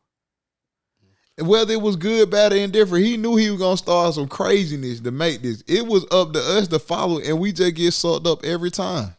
And whether it was good, bad, or indifferent, he knew he was going to start some craziness to make this. It was up to us to follow, and we just get sucked up every time.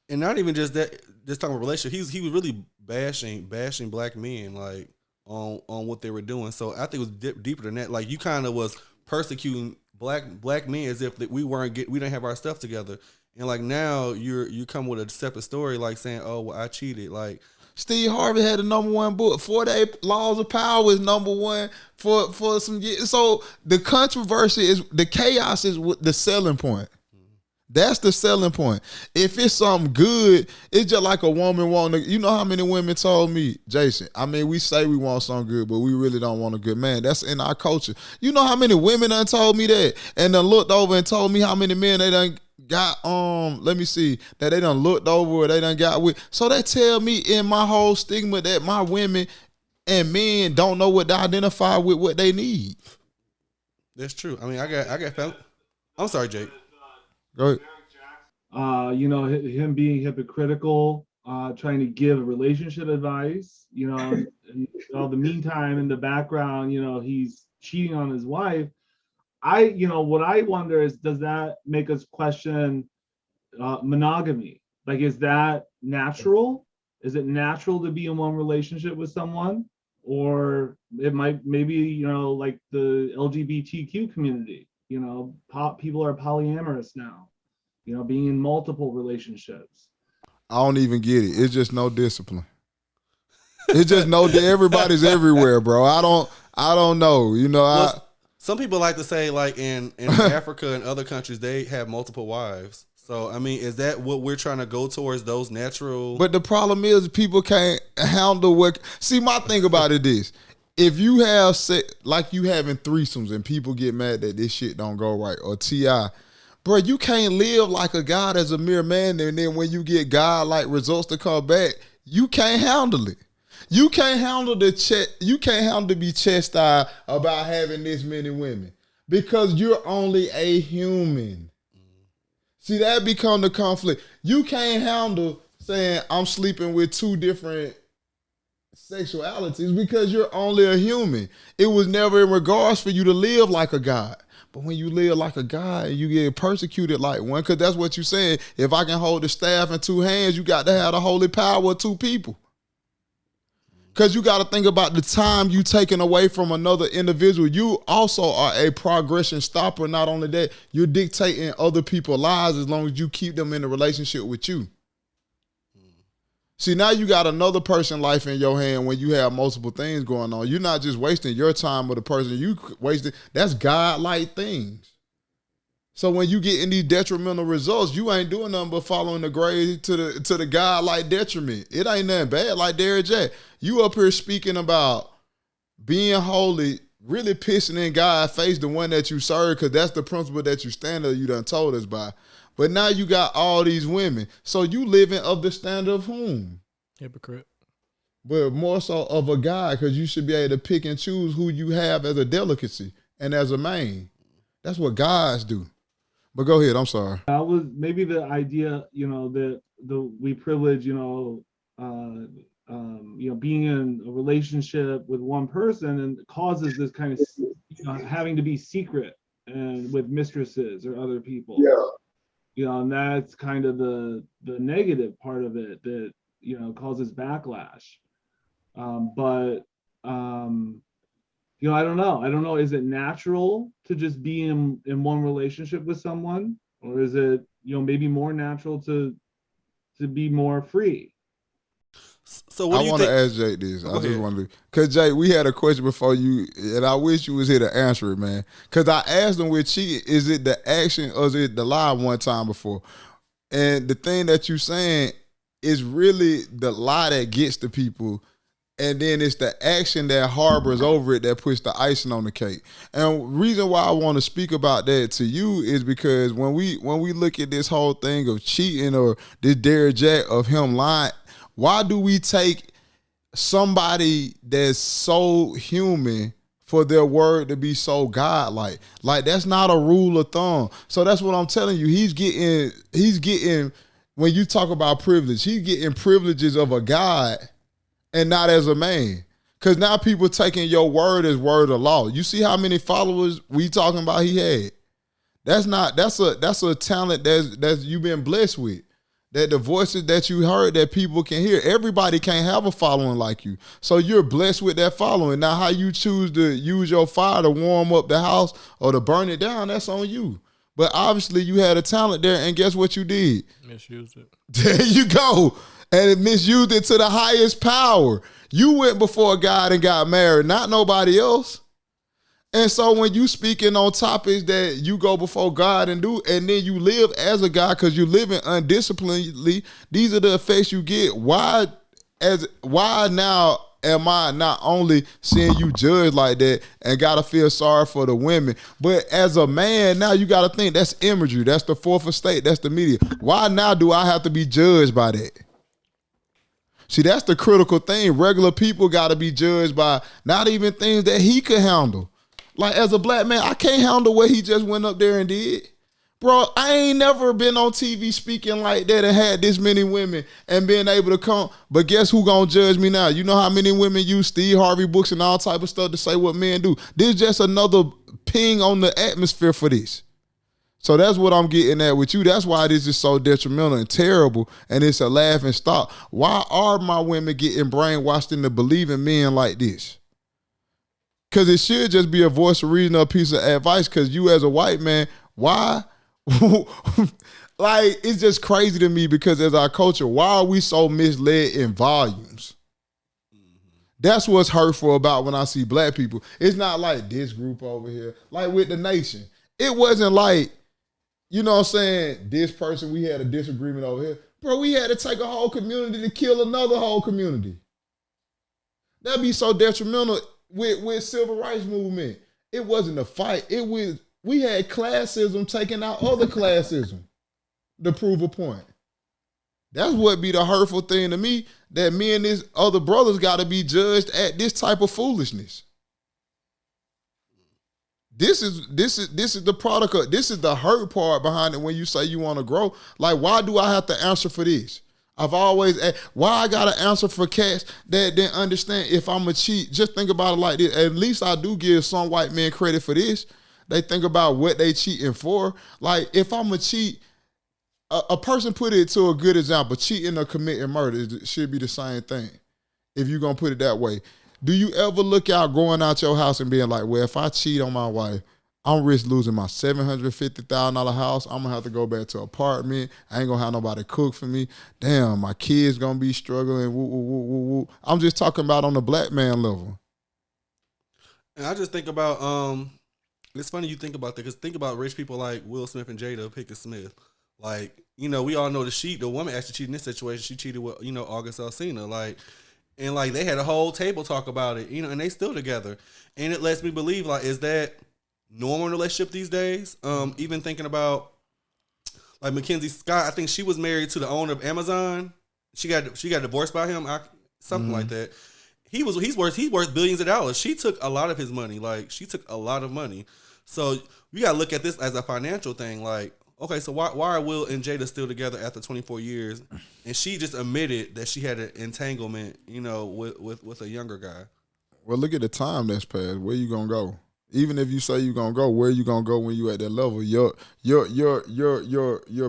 And not even just that, just talking about relationship, he was really bashing black men, like, on what they were doing. So I think it was deeper than that. Like, you kind of was persecuting black men as if we didn't have our stuff together. And like now you come with a separate story, like saying, "Oh, well, I cheated." Like Steve Harvey had the #1 book. 48 Laws of Power is #1 for some years. So the controversy is the chaos is the selling point. That's the selling point. If it's something good, it's just like a woman wanting to, you know how many women told me, Jason, I mean, we say we want something good, but we really don't want a good man. That's in our culture. You know how many women done told me that and then looked over and told me how many men they done got, that they done looked over or they done got with. So they tell me in my whole stigma that my women and men don't know what to identify with what they need. That's true. I mean, I got family. I'm sorry, Jake. Go ahead. Him being hypocritical, trying to give relationship advice, in all the meantime, in the background, he's cheating on his wife. What I wonder is, does that make us question monogamy? Like, is that natural? Is it natural to be in one relationship with someone? Or it maybe, like the LGBTQ community, people are polyamorous now, being in multiple relationships. I don't even get it. It's just no discipline. It's just everybody's everywhere, bro. I don't know. Some people like to say, like in Africa and other countries, they have multiple wives. So, I mean, is that what we're trying to go towards, those natural? But the problem is people can't handle what. See, my thing about it is, if you have like you having threesomes and people get mad that this shit don't go right, or T.I., bro, you can't live like a God as a mere man, and then when you get God-like results to come back, you can't handle it. You can't handle you can't handle to be chastised about having this many women because you're only a human. See, that become the conflict. You can't handle saying I'm sleeping with two different sexualities because you're only a human. It was never in regards for you to live like a God. But when you live like a God, you get persecuted like one, because that's what you're saying. If I can hold the staff in two hands, you got to have the holy power of two people. Because you got to think about the time you taking away from another individual. You also are a progression stopper. Not only that, you're dictating other people's lives as long as you keep them in a relationship with you. See, now you got another person's life in your hand when you have multiple things going on. You're not just wasting your time with the person you wasted. That's God-like things. So when you get in these detrimental results, you ain't doing nothing but following the grade to the God-like detriment. It ain't nothing bad. Like Derrick Jack, you up here speaking about being holy, really pissing in God's face, the one that you serve, because that's the principle that you stand up, you done told us by. But now you got all these women. So you living of the standard of whom? Hypocrite. But more so of a guy, because you should be able to pick and choose who you have as a delicacy and as a main. That's what guys do. But go ahead, I'm sorry. That was maybe the idea, that we privilege, being in a relationship with one person, and causes this kind of, having to be secret and with mistresses or other people. Yeah. And that's kind of the negative part of it that, causes backlash. I don't know. Is it natural to just be in one relationship with someone, or is it, maybe more natural to be more free? So what do you think? I want to ask Jake this. I just want to, because Jake, we had a question before you, and I wish you was here to answer it, man. Because I asked him with cheating, is it the action or is it the lie one time before? And the thing that you're saying is really the lie that gets to people. And then it's the action that harbors over it that puts the icing on the cake. And reason why I want to speak about that to you is because when we look at this whole thing of cheating or this Derrick Jack of him lying, Why do we take somebody that's so human for their word to be so godlike? Like, that's not a rule of thumb. So that's what I'm telling you. He's getting, when you talk about privilege, he's getting privileges of a God and not as a man. Because now people taking your word as word of law. You see how many followers we talking about he had? That's a talent that's you've been blessed with. That the voices that you heard that people can hear. Everybody can't have a following like you. So you're blessed with that following. Now how you choose to use your fire to warm up the house or to burn it down, that's on you. But obviously you had a talent there, and guess what you did? Misused it. There you go. And it misused it to the highest power. You went before God and got married, not nobody else. And so when you speaking on topics that you go before God and do, and then you live as a God because you're living undisciplinedly, these are the effects you get. Why now am I not only seeing you judged like that and gotta feel sorry for the women, but as a man now you gotta think that's imagery, that's the fourth estate, that's the media. Why now do I have to be judged by that? See, that's the critical thing. Regular people gotta be judged by not even things that he could handle. Like, as a black man, I can't handle what he just went up there and did. Bro, I ain't never been on TV speaking like that and had this many women and being able to come. But guess who gonna judge me now? You know how many women use Steve Harvey books and all type of stuff to say what men do? This is just another ping on the atmosphere for this. So that's what I'm getting at with you. That's why this is so detrimental and terrible, and it's a laughing stock. Why are my women getting brainwashed into believing men like this? Because it should just be a voice of reason or a piece of advice, because you as a white man, why? Like, it's just crazy to me, because as our culture, why are we so misled in volumes? That's what's hurtful about when I see black people. It's not like this group over here, like with the nation. It wasn't like, you know what I'm saying, this person, we had a disagreement over here. Bro, we had to take a whole community to kill another whole community. That'd be so detrimental. With civil rights movement, it wasn't a fight. It was, we had classism taking out other classism to prove a point. That's what be the hurtful thing to me, that me and these other brothers got to be judged at this type of foolishness. This is the product of, this is the hurt part behind it when you say you want to grow. Like, why do I have to answer for this? I've always asked, why I got to answer for cats that didn't understand if I'm a cheat. Just think about it like this. At least I do give some white men credit for this. They think about what they cheating for. Like, if I'm a cheat, a person put it to a good example. Cheating or committing murder should be the same thing, if you're going to put it that way. Do you ever look out going out your house and being like, well, if I cheat on my wife, I'm risk losing my $750,000 house. I'm gonna have to go back to an apartment. I ain't gonna have nobody cook for me. Damn, my kids gonna be struggling. Woo, woo, woo, woo, woo. I'm just talking about on the black man level. And I just think about, it's funny you think about that, because think about rich people like Will Smith and Jada Pinkett Smith. Like, you know, we all know the woman actually cheated in this situation. She cheated with, you know, August Alsina. Like, and like they had a whole table talk about it, you know, and they still together. And it lets me believe, like, is that normal relationship these days? Even thinking about like Mackenzie Scott, I think she was married to the owner of Amazon. She got divorced by him, something like that. He's worth billions of dollars. She took a lot of his money. Like, she took a lot of money. So we gotta look at this as a financial thing. Like, okay, so why are Will and Jada still together after 24 years? And she just admitted that she had an entanglement, you know, with a younger guy. Well, look at the time that's passed. Where you gonna go? Even if you say you're gonna go, where you gonna go when you at that level? Your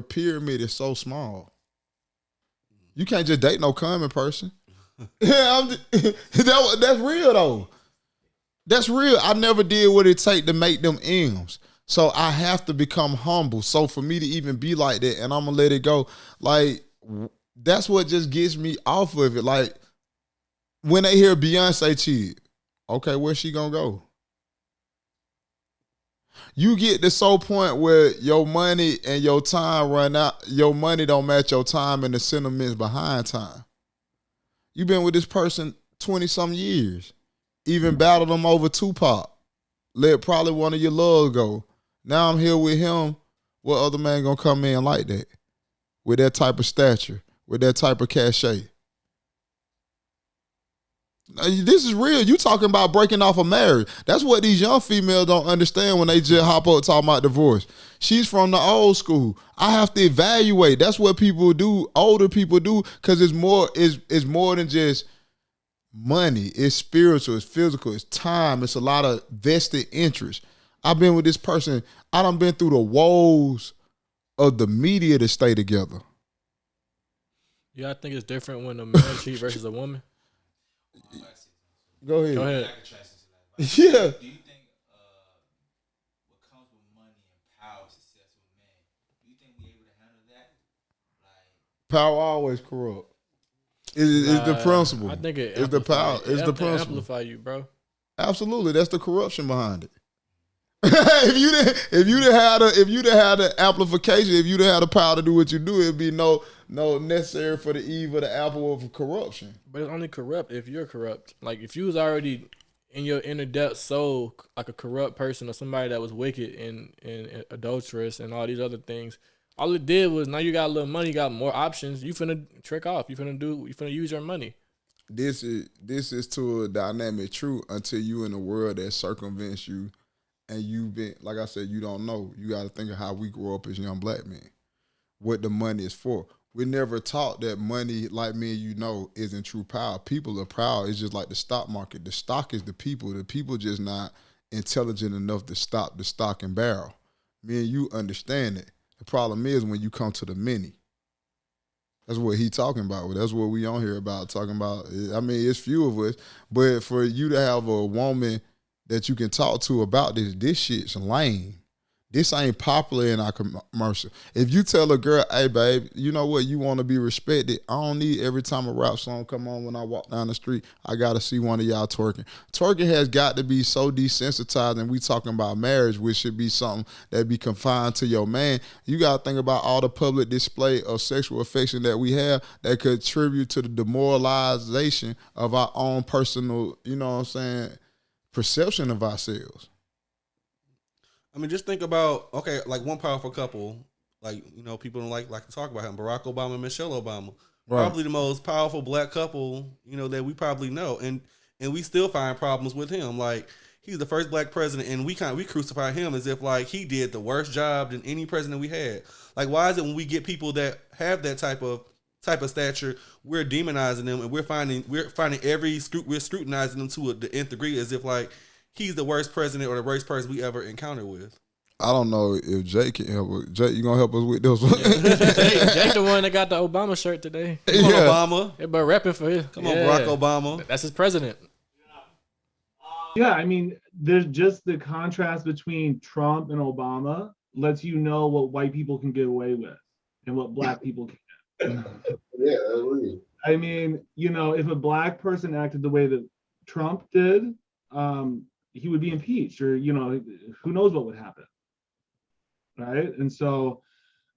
pyramid is so small. You can't just date no common person. That's real though. That's real. I never did what it take to make them M's. So I have to become humble. So for me to even be like that, and I'm gonna let it go. Like, that's what just gets me off of it. Like, when they hear Beyonce cheated, okay, where's she gonna go? You get to so point where your money and your time run out. Your money don't match your time, and the sentiments behind time. You've been with this person 20-some years. Even battled them over Tupac. Let probably one of your loves go. Now I'm here with him. What other man gonna come in like that? With that type of stature, with that type of cachet? This is real. You talking about breaking off a marriage. That's what these young females don't understand when they just hop up talking about divorce. She's from the old school. I have to evaluate. That's what people do, older people do, because it's more than just money. It's spiritual, it's physical, it's time, it's a lot of vested interest. I've been with this person, I done been through the woes of the media to stay together. Yeah, I think it's different when a man cheat versus a woman. Go ahead. Go ahead. Yeah. Do you think what comes with money and power, success with men? Do you think we able to handle that? Like Power always corrupt. It's the principle. I think it's the power. It's the principle. Amplify you, bro. Absolutely, that's the corruption behind it. if you didn't have the amplification, if you didn't have the power to do what you do, it'd be no necessary for the eve of the apple of corruption. But it's only corrupt if you're corrupt. Like if you was already in your inner depth soul like a corrupt person or somebody that was wicked and adulterous and all these other things, all it did was now you got a little money, you got more options. You finna trick off. You finna use your money. This is to a dynamic truth until you in a world that circumvents you, and you've been, like I said, you don't know. You got to think of how we grew up as young black men, what the money is for. We're never taught that money, like me and you know, isn't true power. People are proud. It's just like the stock market. The stock is the people. The people just not intelligent enough to stop the stock and barrel. Me and you understand it. The problem is when you come to the many. That's what he talking about. That's what we on here about, talking about. I mean, it's few of us, but for you to have a woman that you can talk to about this shit's lame. This ain't popular in our commercial. If you tell a girl, hey, babe, you know what, you want to be respected, I don't need every time a rap song come on when I walk down the street, I got to see one of y'all twerking. Twerking has got to be so desensitized, and we talking about marriage, which should be something that be confined to your man. You got to think about all the public display of sexual affection that we have that contribute to the demoralization of our own personal, you know what I'm saying, perception of ourselves. I mean, just think about, okay, like one powerful couple, like, you know, people don't like to talk about him, Barack Obama and Michelle Obama. Right. Probably the most powerful black couple, you know, that we probably know. And we still find problems with him. Like, he's the first black president, and we crucify him as if, like, he did the worst job than any president we had. Like, why is it when we get people that have that type of stature, we're demonizing them, and we're scrutinizing them to the nth degree as if, like, he's the worst president or the worst person we ever encountered with. I don't know if Jake can help us. Jake, you gonna help us with this one? Jake the one that got the Obama shirt today. Come on, Obama. Everybody rapping for him. Come on, Barack Obama. That's his president. Yeah, I mean, there's just the contrast between Trump and Obama lets you know what white people can get away with and what black people can't. Yeah, that's real. I mean, you know, if a black person acted the way that Trump did, he would be impeached, or, you know, who knows what would happen, right? And so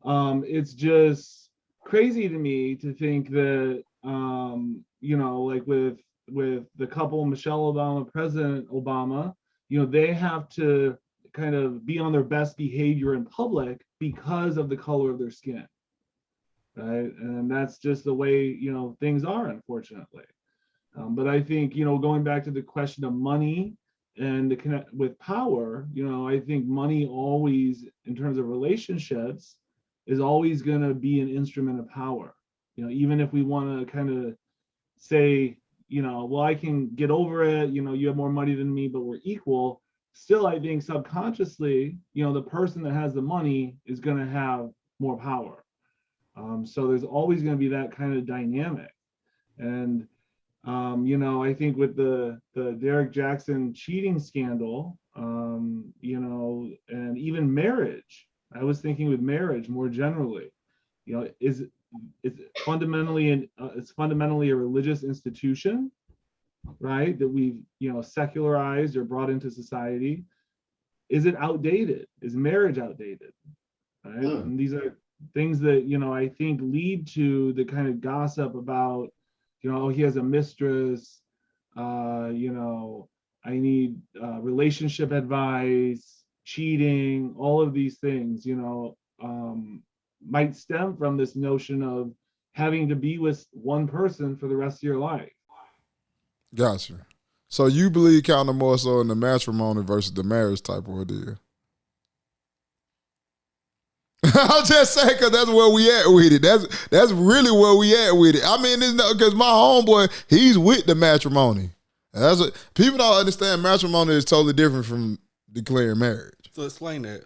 it's just crazy to me to think that, you know, like with the couple, Michelle Obama, President Obama, you know, they have to kind of be on their best behavior in public because of the color of their skin, right? And that's just the way, you know, things are, unfortunately. But I think, you know, going back to the question of money and the connect with power, you know, I think money always, in terms of relationships, is always going to be an instrument of power. You know, even if we want to kind of say, you know, well, I can get over it, you know, you have more money than me, but we're equal. Still, I think subconsciously, you know, the person that has the money is going to have more power. So there's always going to be that kind of dynamic. And you know, I think with the Derek Jackson cheating scandal, you know, and even marriage, I was thinking with marriage more generally, you know, it's fundamentally a religious institution, right? That we've, you know, secularized or brought into society. Is it outdated? Is marriage outdated? Right? And these are things that, you know, I think lead to the kind of gossip about, you know, he has a mistress, you know, I need relationship advice, cheating, all of these things, you know, might stem from this notion of having to be with one person for the rest of your life. Gotcha. So you believe kind of more so in the matrimony versus the marriage type ordeal? I'm just saying because that's where we at with it. That's really where we at with it. I mean, it's not because my homeboy, he's with the matrimony. People don't understand matrimony is totally different from declaring marriage. So explain that.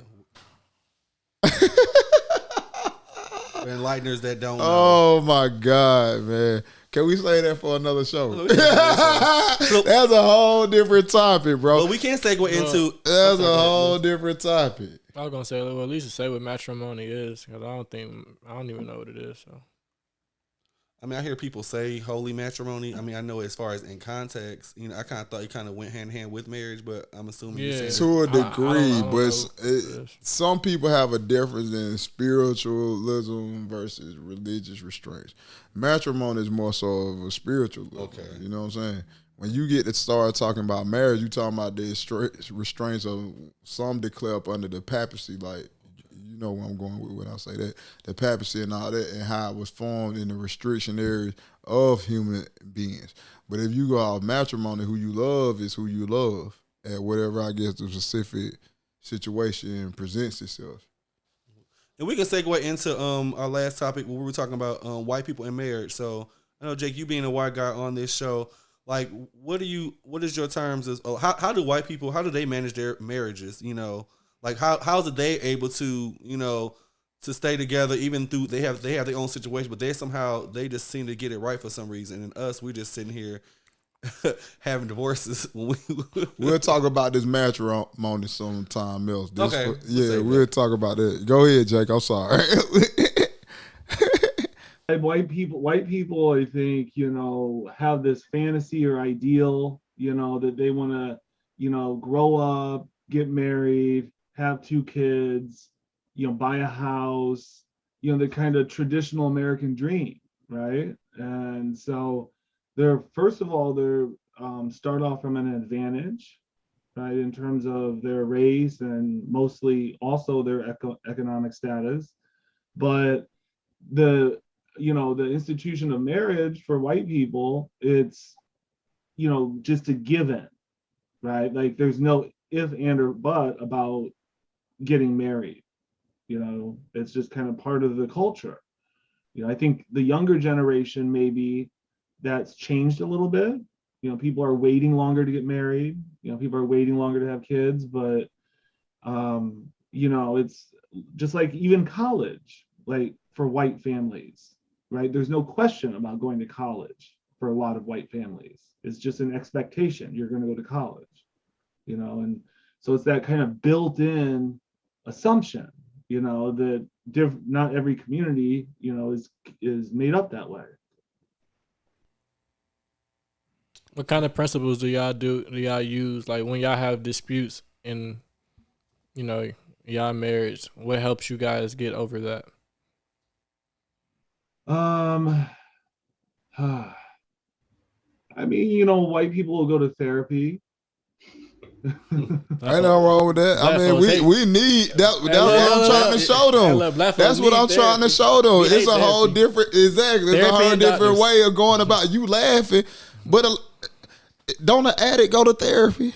For enlighteners that don't know. Oh my God, man. Can we say that for another show? We can do that. That's a whole different topic, bro. But we can't segue into. That's a whole different topic. I was gonna say, well, at least say what matrimony is, because I don't even know what it is. So, I mean, I hear people say holy matrimony. I mean, I know as far as in context, I kind of thought it kind of went hand in hand with marriage, but I'm assuming you're saying to a degree. I don't but some people have a difference in spiritualism versus religious restraints. Matrimony is more so of a spiritualism. Okay, you know what I'm saying? When you get to start talking about marriage, you talking about the restraints of some declare up under the papacy, like you know where I'm going with when I say that, the papacy and all that, and how it was formed in the restriction areas of human beings. But if you go out matrimony, who you love is who you love at whatever I guess the specific situation presents itself. And we can segue into our last topic where we were talking about white people in marriage. So I know, Jake, you being a white guy on this show, like what is your terms as how do white people, how do they manage their marriages? Like how is it they able to to stay together even through they have their own situation, but they just seem to get it right for some reason, and us, we're just sitting here having divorces. We'll talk about this matrimony sometime else. Okay. We'll talk about that. Go ahead, Jake. I'm sorry. White people, I think, have this fantasy or ideal, that they want to, grow up, get married, have 2 kids, buy a house, the kind of traditional American dream, right? And so they're start off from an advantage, right, in terms of their race and mostly also their economic status. But the institution of marriage for white people, it's, just a given, right? Like there's no if, and, or but about getting married. It's just kind of part of the culture. I think the younger generation, maybe that's changed a little bit. People are waiting longer to get married. People are waiting longer to have kids, but it's just like even college, like for white families, right? There's no question about going to college for a lot of white families. It's just an expectation. You're going to go to college, and so it's that kind of built-in assumption, that not every community, is made up that way. what kind of principles do y'all use, like when y'all have disputes in, y'all marriage? What helps you guys get over that? I mean, white people will go to therapy. Ain't nothing wrong with that. I mean, we need that. That's what I'm trying to show them. That's what I'm trying to show them. It's a whole different, exactly. It's a whole different way of going about. You laughing, but don't an addict go to therapy?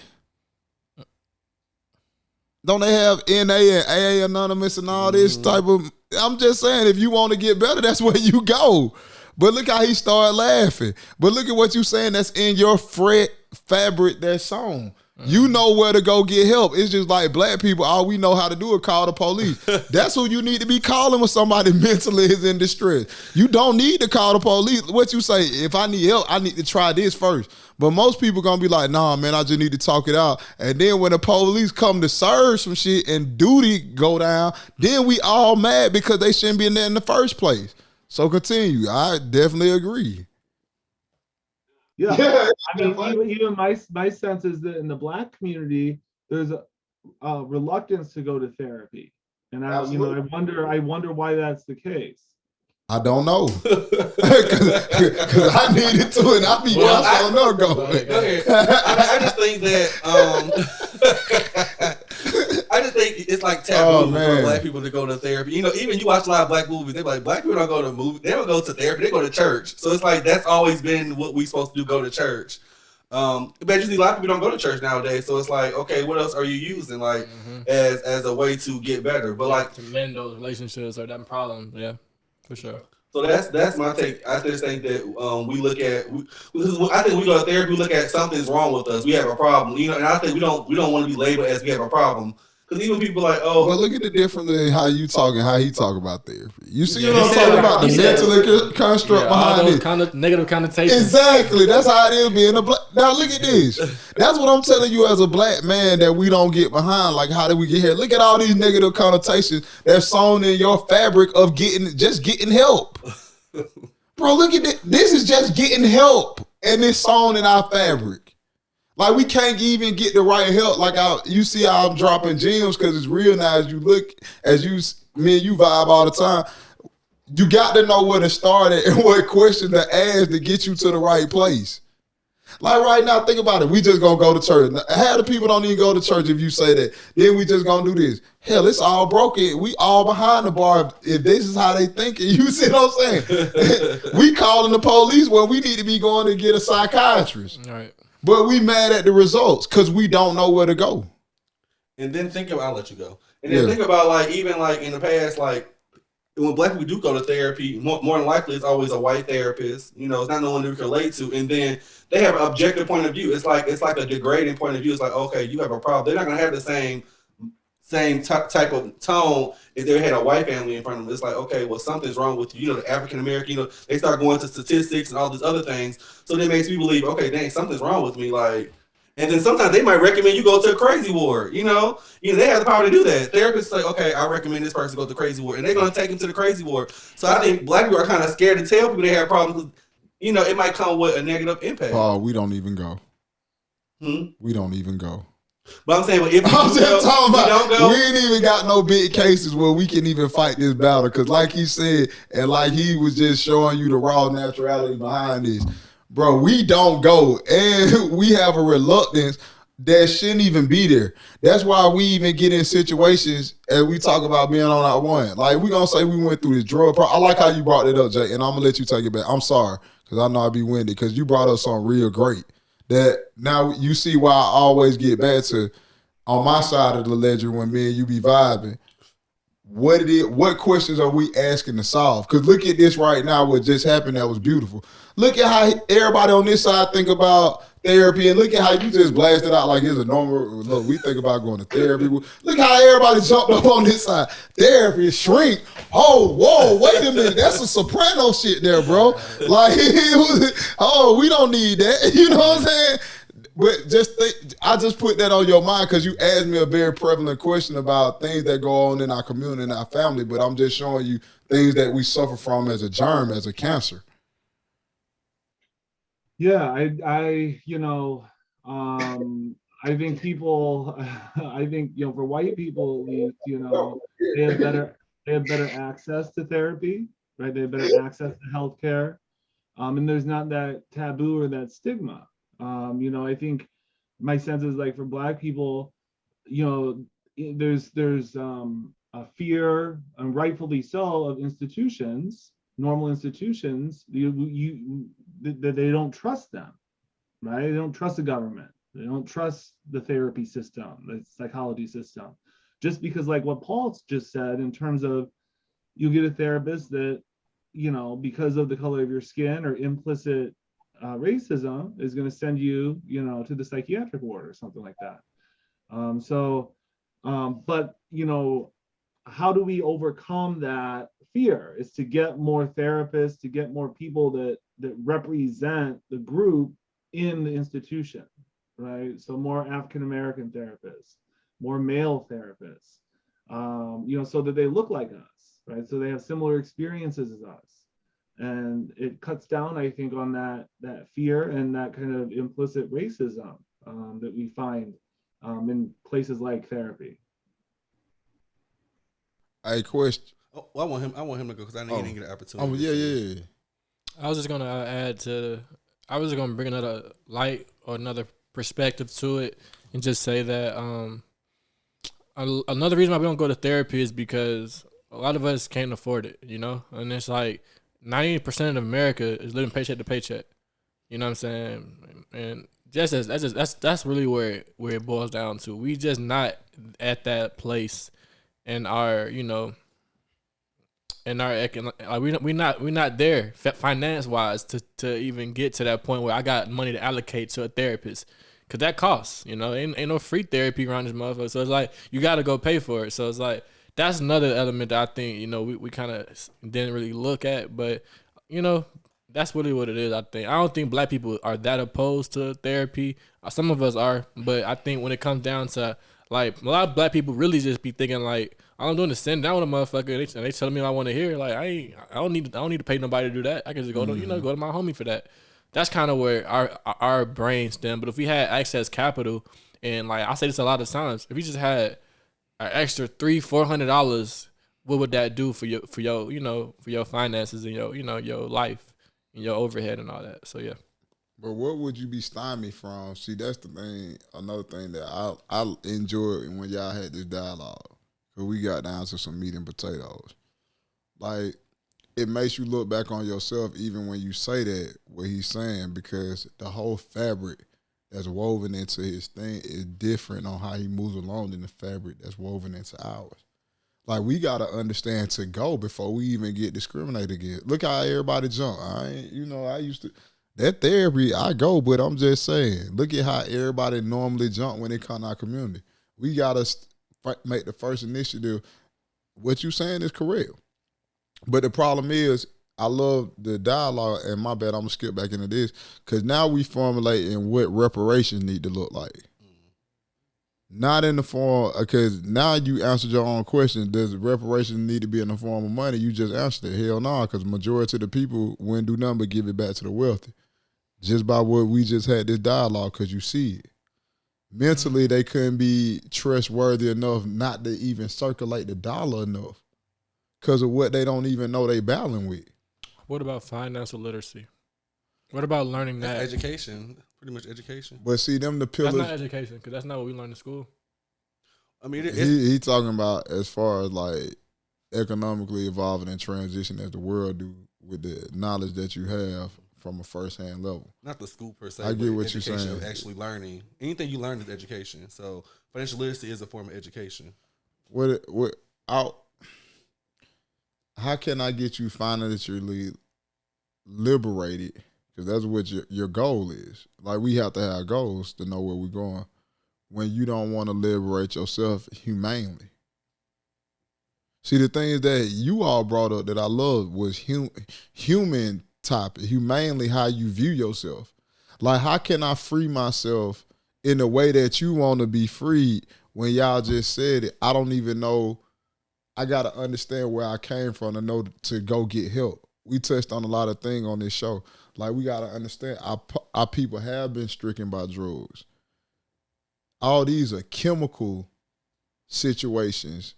Don't they have NA and AA Anonymous and all this type of? I'm just saying, if you want to get better, that's where you go. But look how he started laughing. But look at what you saying that's in your fabric that's sewn. You know where to go get help. It's just like black people, all we know how to do is call the police. That's who you need to be calling when somebody mentally is in distress. You don't need to call the police. What you say, if I need help, I need to try this first. But most people going to be like, nah, man, I just need to talk it out. And then when the police come to serve some shit and duty go down, then we all mad because they shouldn't be in there in the first place. So continue. I definitely agree. Yeah, I mean, even my sense is that in the Black community, there's a reluctance to go to therapy, and I wonder why that's the case. I don't know, because I needed to, and I be I don't know. Go ahead. I just think that I just think it's like taboo for black people to go to therapy. Even you watch a lot of black movies, they're like, black people don't go to movies, they don't go to therapy, they go to church. So it's like that's always been what we supposed to do, go to church. But usually a lot of people don't go to church nowadays, so it's like, okay, what else are you using like as a way to get better? But like to mend those relationships or that problem, yeah, for sure. so that's my take. I just think that we look at I think we go to therapy. We look at something's wrong with us. We have a problem, you know. And I think we don't want to be labeled as we have a problem because even people like But look at the difference in how you talk and how he talk about therapy. You see what I'm talking about? The mental construct behind all it. those negative connotations. Exactly. That's how it is being a black. Now look at this. That's what I'm telling you as a black man that we don't get behind. Like, how did we get here? Look at all these negative connotations that's sewn in your fabric of getting help. Bro, look at this. This is just getting help, and it's sewn in our fabric. Like, we can't even get the right help. Like, you see how I'm dropping gems because it's real now. Me and you vibe all the time. You got to know where to start at and what question to ask to get you to the right place. Like right now, think about it. We just gonna go to church. Half the people don't even go to church if you say that. Then we just gonna do this. Hell, it's all broken. We all behind the bar. If this is how they thinking, you see what I'm saying? We calling the police where we need to be going to get a psychiatrist. All right. But we mad at the results because we don't know where to go. And then think about, I'll let you go. And then think about like even like in the past, like when black people do go to therapy, more than likely it's always a white therapist. You know, it's not no one that we can relate to. And then they have an objective point of view. It's like a degrading point of view. It's like, okay, you have a problem. They're not gonna have the same type of tone if they had a white family in front of them. It's like, okay, well, something's wrong with you. You know, the African American, you know, they start going to statistics and all these other things. So that makes people believe, okay, dang, something's wrong with me. Like, and then sometimes they might recommend you go to a crazy ward. You know, they have the power to do that. Therapists say, okay, I recommend this person go to the crazy ward, and they're gonna take them to the crazy ward. So I think black people are kind of scared to tell people they have problems because, you know, it might come with a negative impact. We don't even go. We don't even go. But I'm saying, if I'm just talking about, don't go, we ain't even got no big cases where we can even fight this battle. Because like he said, and like he was just showing you the raw naturality behind this, bro, we don't go. And we have a reluctance that shouldn't even be there. That's why we even get in situations and we talk about being on our one. Like, we going to say we went through this drug problem. I like how you brought it up, Jay, and I'm going to let you take it back. I'm sorry, because I know I'd be winded, because you brought up something real great. That now you see why I always get back to, on my side of the ledger when me and you be vibing, what questions are we asking to solve? Because look at this right now, what just happened that was beautiful. Look at how everybody on this side think about therapy, and look at how you just blasted out like it's a normal, look, we think about going to therapy. Look how everybody jumped up on this side. Therapy, shrink. Oh, whoa, wait a minute. That's a soprano shit there, bro. Like, we don't need that. You know what I'm saying? But I just put that on your mind because you asked me a very prevalent question about things that go on in our community and our family, but I'm just showing you things that we suffer from as a germ, as a cancer. Yeah, I think people, for white people, at least, they have better access to therapy, right? They have better access to healthcare, and there's not that taboo or that stigma. I think my sense is like for Black people, there's a fear, and rightfully so, of institutions, normal institutions, that they don't trust them, right? They don't trust the government. They don't trust the therapy system, the psychology system. Just because, like what Paul just said, in terms of you get a therapist that, because of the color of your skin or implicit racism, is going to send you, to the psychiatric ward or something like that. But how do we overcome that fear? Is to get more therapists, to get more people that represent the group in the institution, right? So more African American therapists, more male therapists, so that they look like us, right? So they have similar experiences as us. And it cuts down, I think, on that fear and that kind of implicit racism that we find in places like therapy. Hey, question. Oh, well, I want him to go because I know he didn't get an opportunity. Yeah. I was just gonna I was gonna bring another light or another perspective to it, and just say that another reason why we don't go to therapy is because a lot of us can't afford it, and it's like 90% of America is living paycheck to paycheck. You know what I'm saying? And That's really where it boils down to. We just not at that place in our, you know, in our like we not there finance wise to even get to that point where I got money to allocate to a therapist, cause that costs, you know, ain't no free therapy around this motherfucker. So it's like you got to go pay for it. So it's like that's another element that I think, you know, we kind of didn't really look at, but you know, that's really what it is. I don't think black people are that opposed to therapy. Some of us are, but I think when it comes down to like a lot of black people really just be thinking like all I'm doing is sitting down with a motherfucker and they telling me what I want to hear. Like I don't need to pay nobody to do that. I can just go to go to my homie for that. That's kind of where our brain stem. But if we had access capital, and like I say this a lot of times, if we just had an extra $300-$400, what would that do for your you know, for your finances and your, you know, your life and your overhead and all that? So yeah. But what would you be stymied from? See, that's the thing. Another thing that I enjoyed when y'all had this dialogue, because we got down to some meat and potatoes. Like, it makes you look back on yourself even when you say that, what he's saying, because the whole fabric that's woven into his thing is different on how he moves along than the fabric that's woven into ours. Like, we got to understand to go before we even get discriminated against. Look how everybody jump. I used to... That therapy, I go, but I'm just saying, look at how everybody normally jump when they come to our community. We got to make the first initiative. What you saying is correct. But the problem is, I love the dialogue, and my bad, I'm going to skip back into this, because now we formulating what reparations need to look like. Not in the form, because now you answered your own question. Does reparations need to be in the form of money? You just answered it. Hell no, because the majority of the people wouldn't do nothing but give it back to the wealthy. Just by what we just had this dialogue, because you see it. Mentally, they couldn't be trustworthy enough not to even circulate the dollar enough because of what they don't even know they battling with. What about financial literacy? What about learning that? That's education, pretty much education. But see, them the pillars. That's not education, because that's not what we learn in school. I mean, he talking about as far as like economically evolving and transition as the world do with the knowledge that you have from a first-hand level. Not the school per se. I get what you're saying. Of actually learning. Anything you learn is education. So financial literacy is a form of education. How can I get you financially liberated? Because that's what your goal is. Like, we have to have goals to know where we're going. When you don't want to liberate yourself humanely. See, the things that you all brought up that I love was human topic, humanely how you view yourself. Like, how can I free myself in the way that you want to be freed when y'all just said it? I don't even know. I got to understand where I came from to know to go get help. We touched on a lot of things on this show. Like, we got to understand our people have been stricken by drugs. All these are chemical situations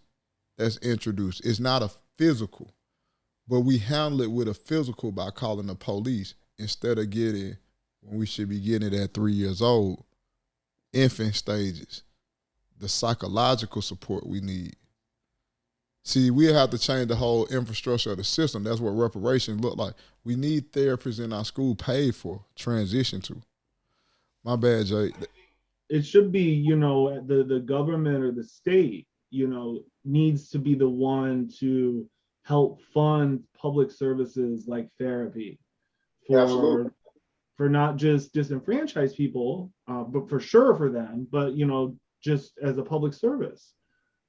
that's introduced. It's not a physical. But we handle it with a physical by calling the police instead of getting, when we should be getting it at 3 years old, infant stages, the psychological support we need. See, we have to change the whole infrastructure of the system. That's what reparations look like. We need therapists in our school paid for, transition to. My bad, Jay. It should be, you know, the government or the state, you know, needs to be the one to help fund public services like therapy for not just disenfranchised people, but for sure for them, but, you know, just as a public service,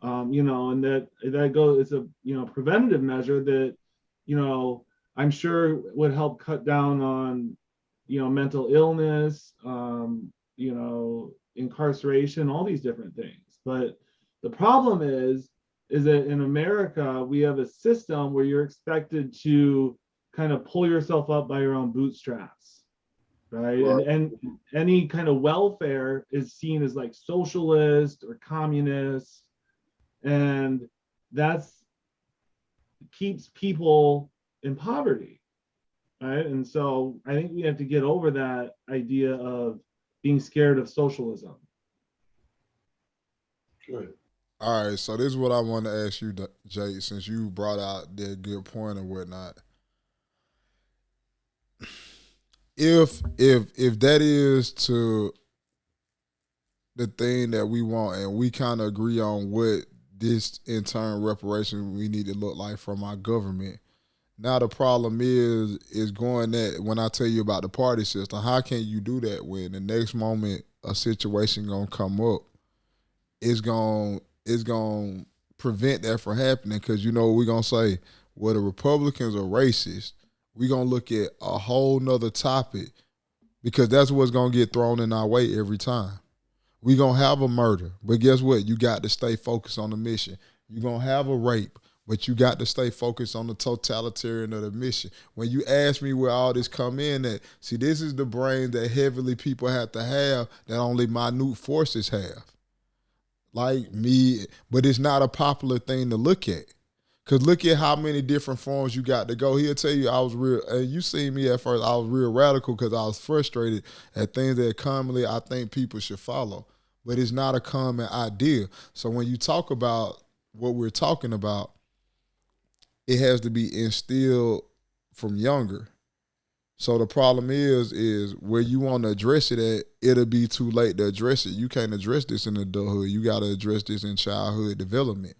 you know, and that goes, it's a, you know, preventative measure that, you know, I'm sure would help cut down on, you know, mental illness, you know, incarceration, all these different things. But the problem is that in America, we have a system where you're expected to kind of pull yourself up by your own bootstraps, right? And any kind of welfare is seen as like socialist or communist, and that's keeps people in poverty, right? And so I think we have to get over that idea of being scared of socialism. Good. All right, so this is what I want to ask you, Jay, since you brought out that good point and whatnot. if that is to the thing that we want, and we kind of agree on what this in turn reparation we need to look like from our government. Now the problem is going that when I tell you about the party system, how can you do that when the next moment a situation gonna come up, it's gonna prevent that from happening? Because you know we're gonna say, well, the Republicans are racist. We're gonna look at a whole nother topic because that's what's gonna get thrown in our way every time. We're gonna have a murder, but guess what? You got to stay focused on the mission. You're gonna have a rape, but you got to stay focused on the totalitarian of the mission. When you ask me where all this come in at, see, this is the brain that heavily people have to have that only minute forces have. Like me, but it's not a popular thing to look at. Because look at how many different forms you got to go. He'll tell you I was real, and you seen me at first, I was real radical because I was frustrated at things that commonly I think people should follow. But it's not a common idea. So when you talk about what we're talking about, it has to be instilled from younger. So the problem is where you want to address it at, it'll be too late to address it. You can't address this in adulthood. You got to address this in childhood development.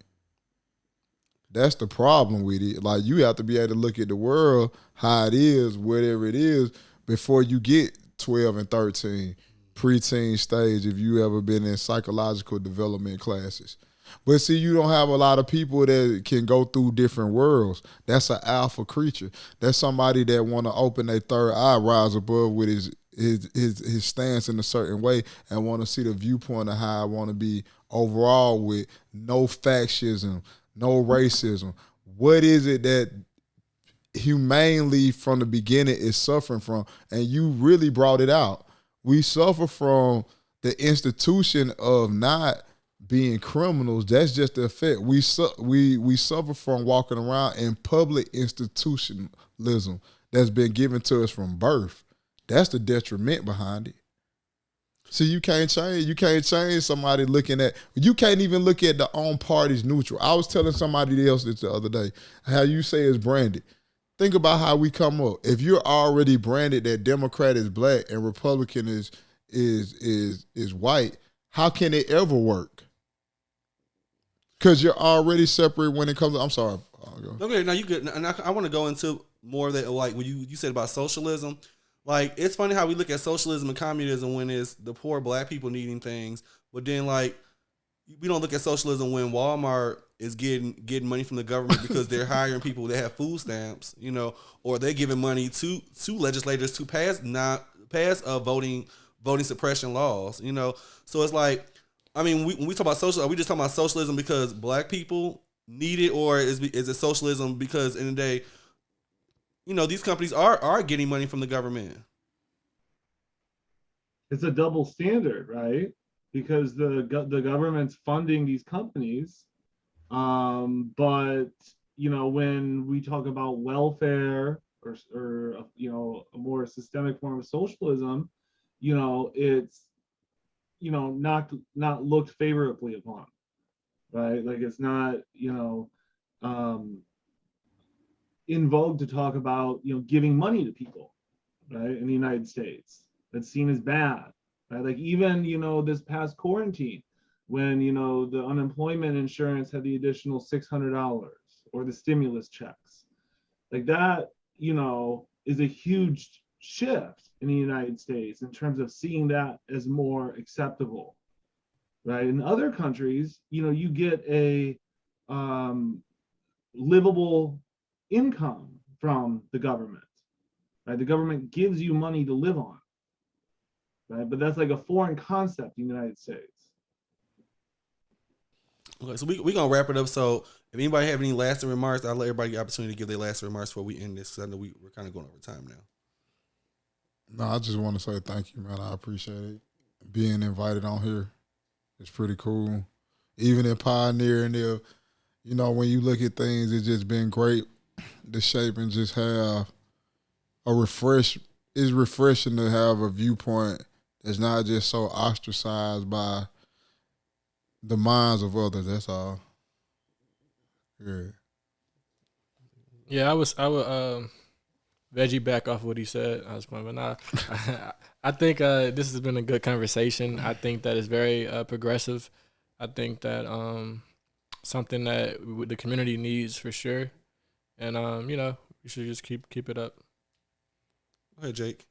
That's the problem with it. Like, you have to be able to look at the world, how it is, whatever it is, before you get 12 and 13, preteen stage, if you ever been in psychological development classes. But see, you don't have a lot of people that can go through different worlds. That's an alpha creature. That's somebody that want to open their third eye, rise above with his stance in a certain way, and want to see the viewpoint of how I want to be overall with no fascism, no racism. What is it that humanely from the beginning is suffering from? And you really brought it out. We suffer from the institution of not being criminals. That's just the effect. We suffer from walking around in public institutionalism that's been given to us from birth. That's the detriment behind it. See, you can't change somebody looking at, you can't even look at the own party's neutral. I was telling somebody else this the other day, how you say it's branded. Think about how we come up. If you're already branded that Democrat is black and Republican is white, how can it ever work? Because you're already separate when it comes to, I'm sorry. Okay, now you good. And I want to go into more of that, like what you said about socialism. Like, it's funny how we look at socialism and communism when it's the poor black people needing things, but then like we don't look at socialism when Walmart is getting money from the government because they're hiring people that have food stamps, you know, or they're giving money to legislators to pass voting suppression laws, you know. So it's like, I mean, when we talk about socialism, are we just talking about socialism because black people need it, or is it socialism because in the day, you know, these companies are getting money from the government? It's a double standard, right? Because the government's funding these companies, but you know, when we talk about welfare or you know, a more systemic form of socialism, you know, it's, you know, not looked favorably upon, right? Like, it's not, you know, in vogue to talk about, you know, giving money to people, right, in the United States. That's seen as bad, right? Like, even, you know, this past quarantine, when, you know, the unemployment insurance had the additional $600 or the stimulus checks, like that, you know, is a huge shift in the United States in terms of seeing that as more acceptable, right? In other countries, you know, you get a livable income from the government, right? The government gives you money to live on, right? But that's like a foreign concept in the United States. Okay, so we're going to wrap it up. So if anybody have any lasting remarks, I'll let everybody get the opportunity to give their lasting remarks before we end this, because I know we're kind of going over time now. No, I just want to say thank you, man. I appreciate it. Being invited on here, it's pretty cool. Even in pioneering there, you know, when you look at things, it's just been great to shape and just have it's refreshing to have a viewpoint that's not just so ostracized by the minds of others. That's all. Yeah. Yeah, I would Veggie back off what he said. I was playing, but nah, I think this has been a good conversation. I think that it's very progressive. I think that something that the community needs for sure, and we should just keep it up. Go ahead, Jake.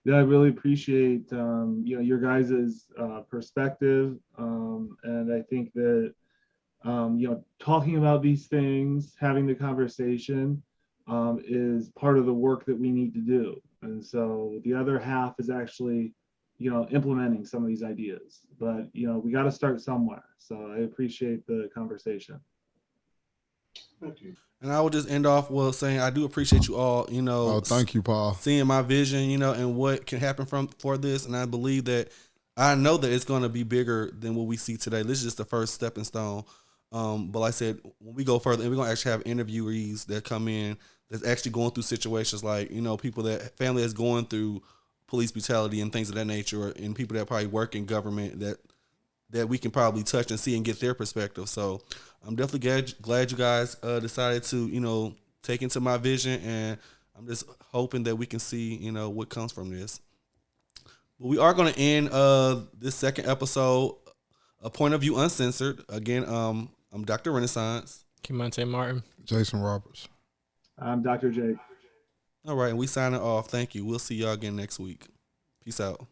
Yeah, I really appreciate your guys' perspective, and I think that talking about these things, having the conversation, is part of the work that we need to do. And so the other half is actually, implementing some of these ideas. But we got to start somewhere. So I appreciate the conversation. Thank you. And I will just end off with saying I do appreciate you all, Oh, thank you, Paul. seeing my vision, and what can happen for this. And I believe that I know that it's going to be bigger than what we see today. This is just the first stepping stone. But like I said, when we go further, and we're going to actually have interviewees that come in that's actually going through situations like, people that family is going through police brutality and things of that nature, and people that probably work in government that we can probably touch and see and get their perspective. So I'm definitely glad you guys decided to, take into my vision, and I'm just hoping that we can see, what comes from this. But we are going to end this second episode, A Point of View Uncensored. Again, I'm Dr. Renaissance. Kemonte Martin. Jason Roberts. I'm Dr. Jake. All right, and we signing off. Thank you. We'll see y'all again next week. Peace out.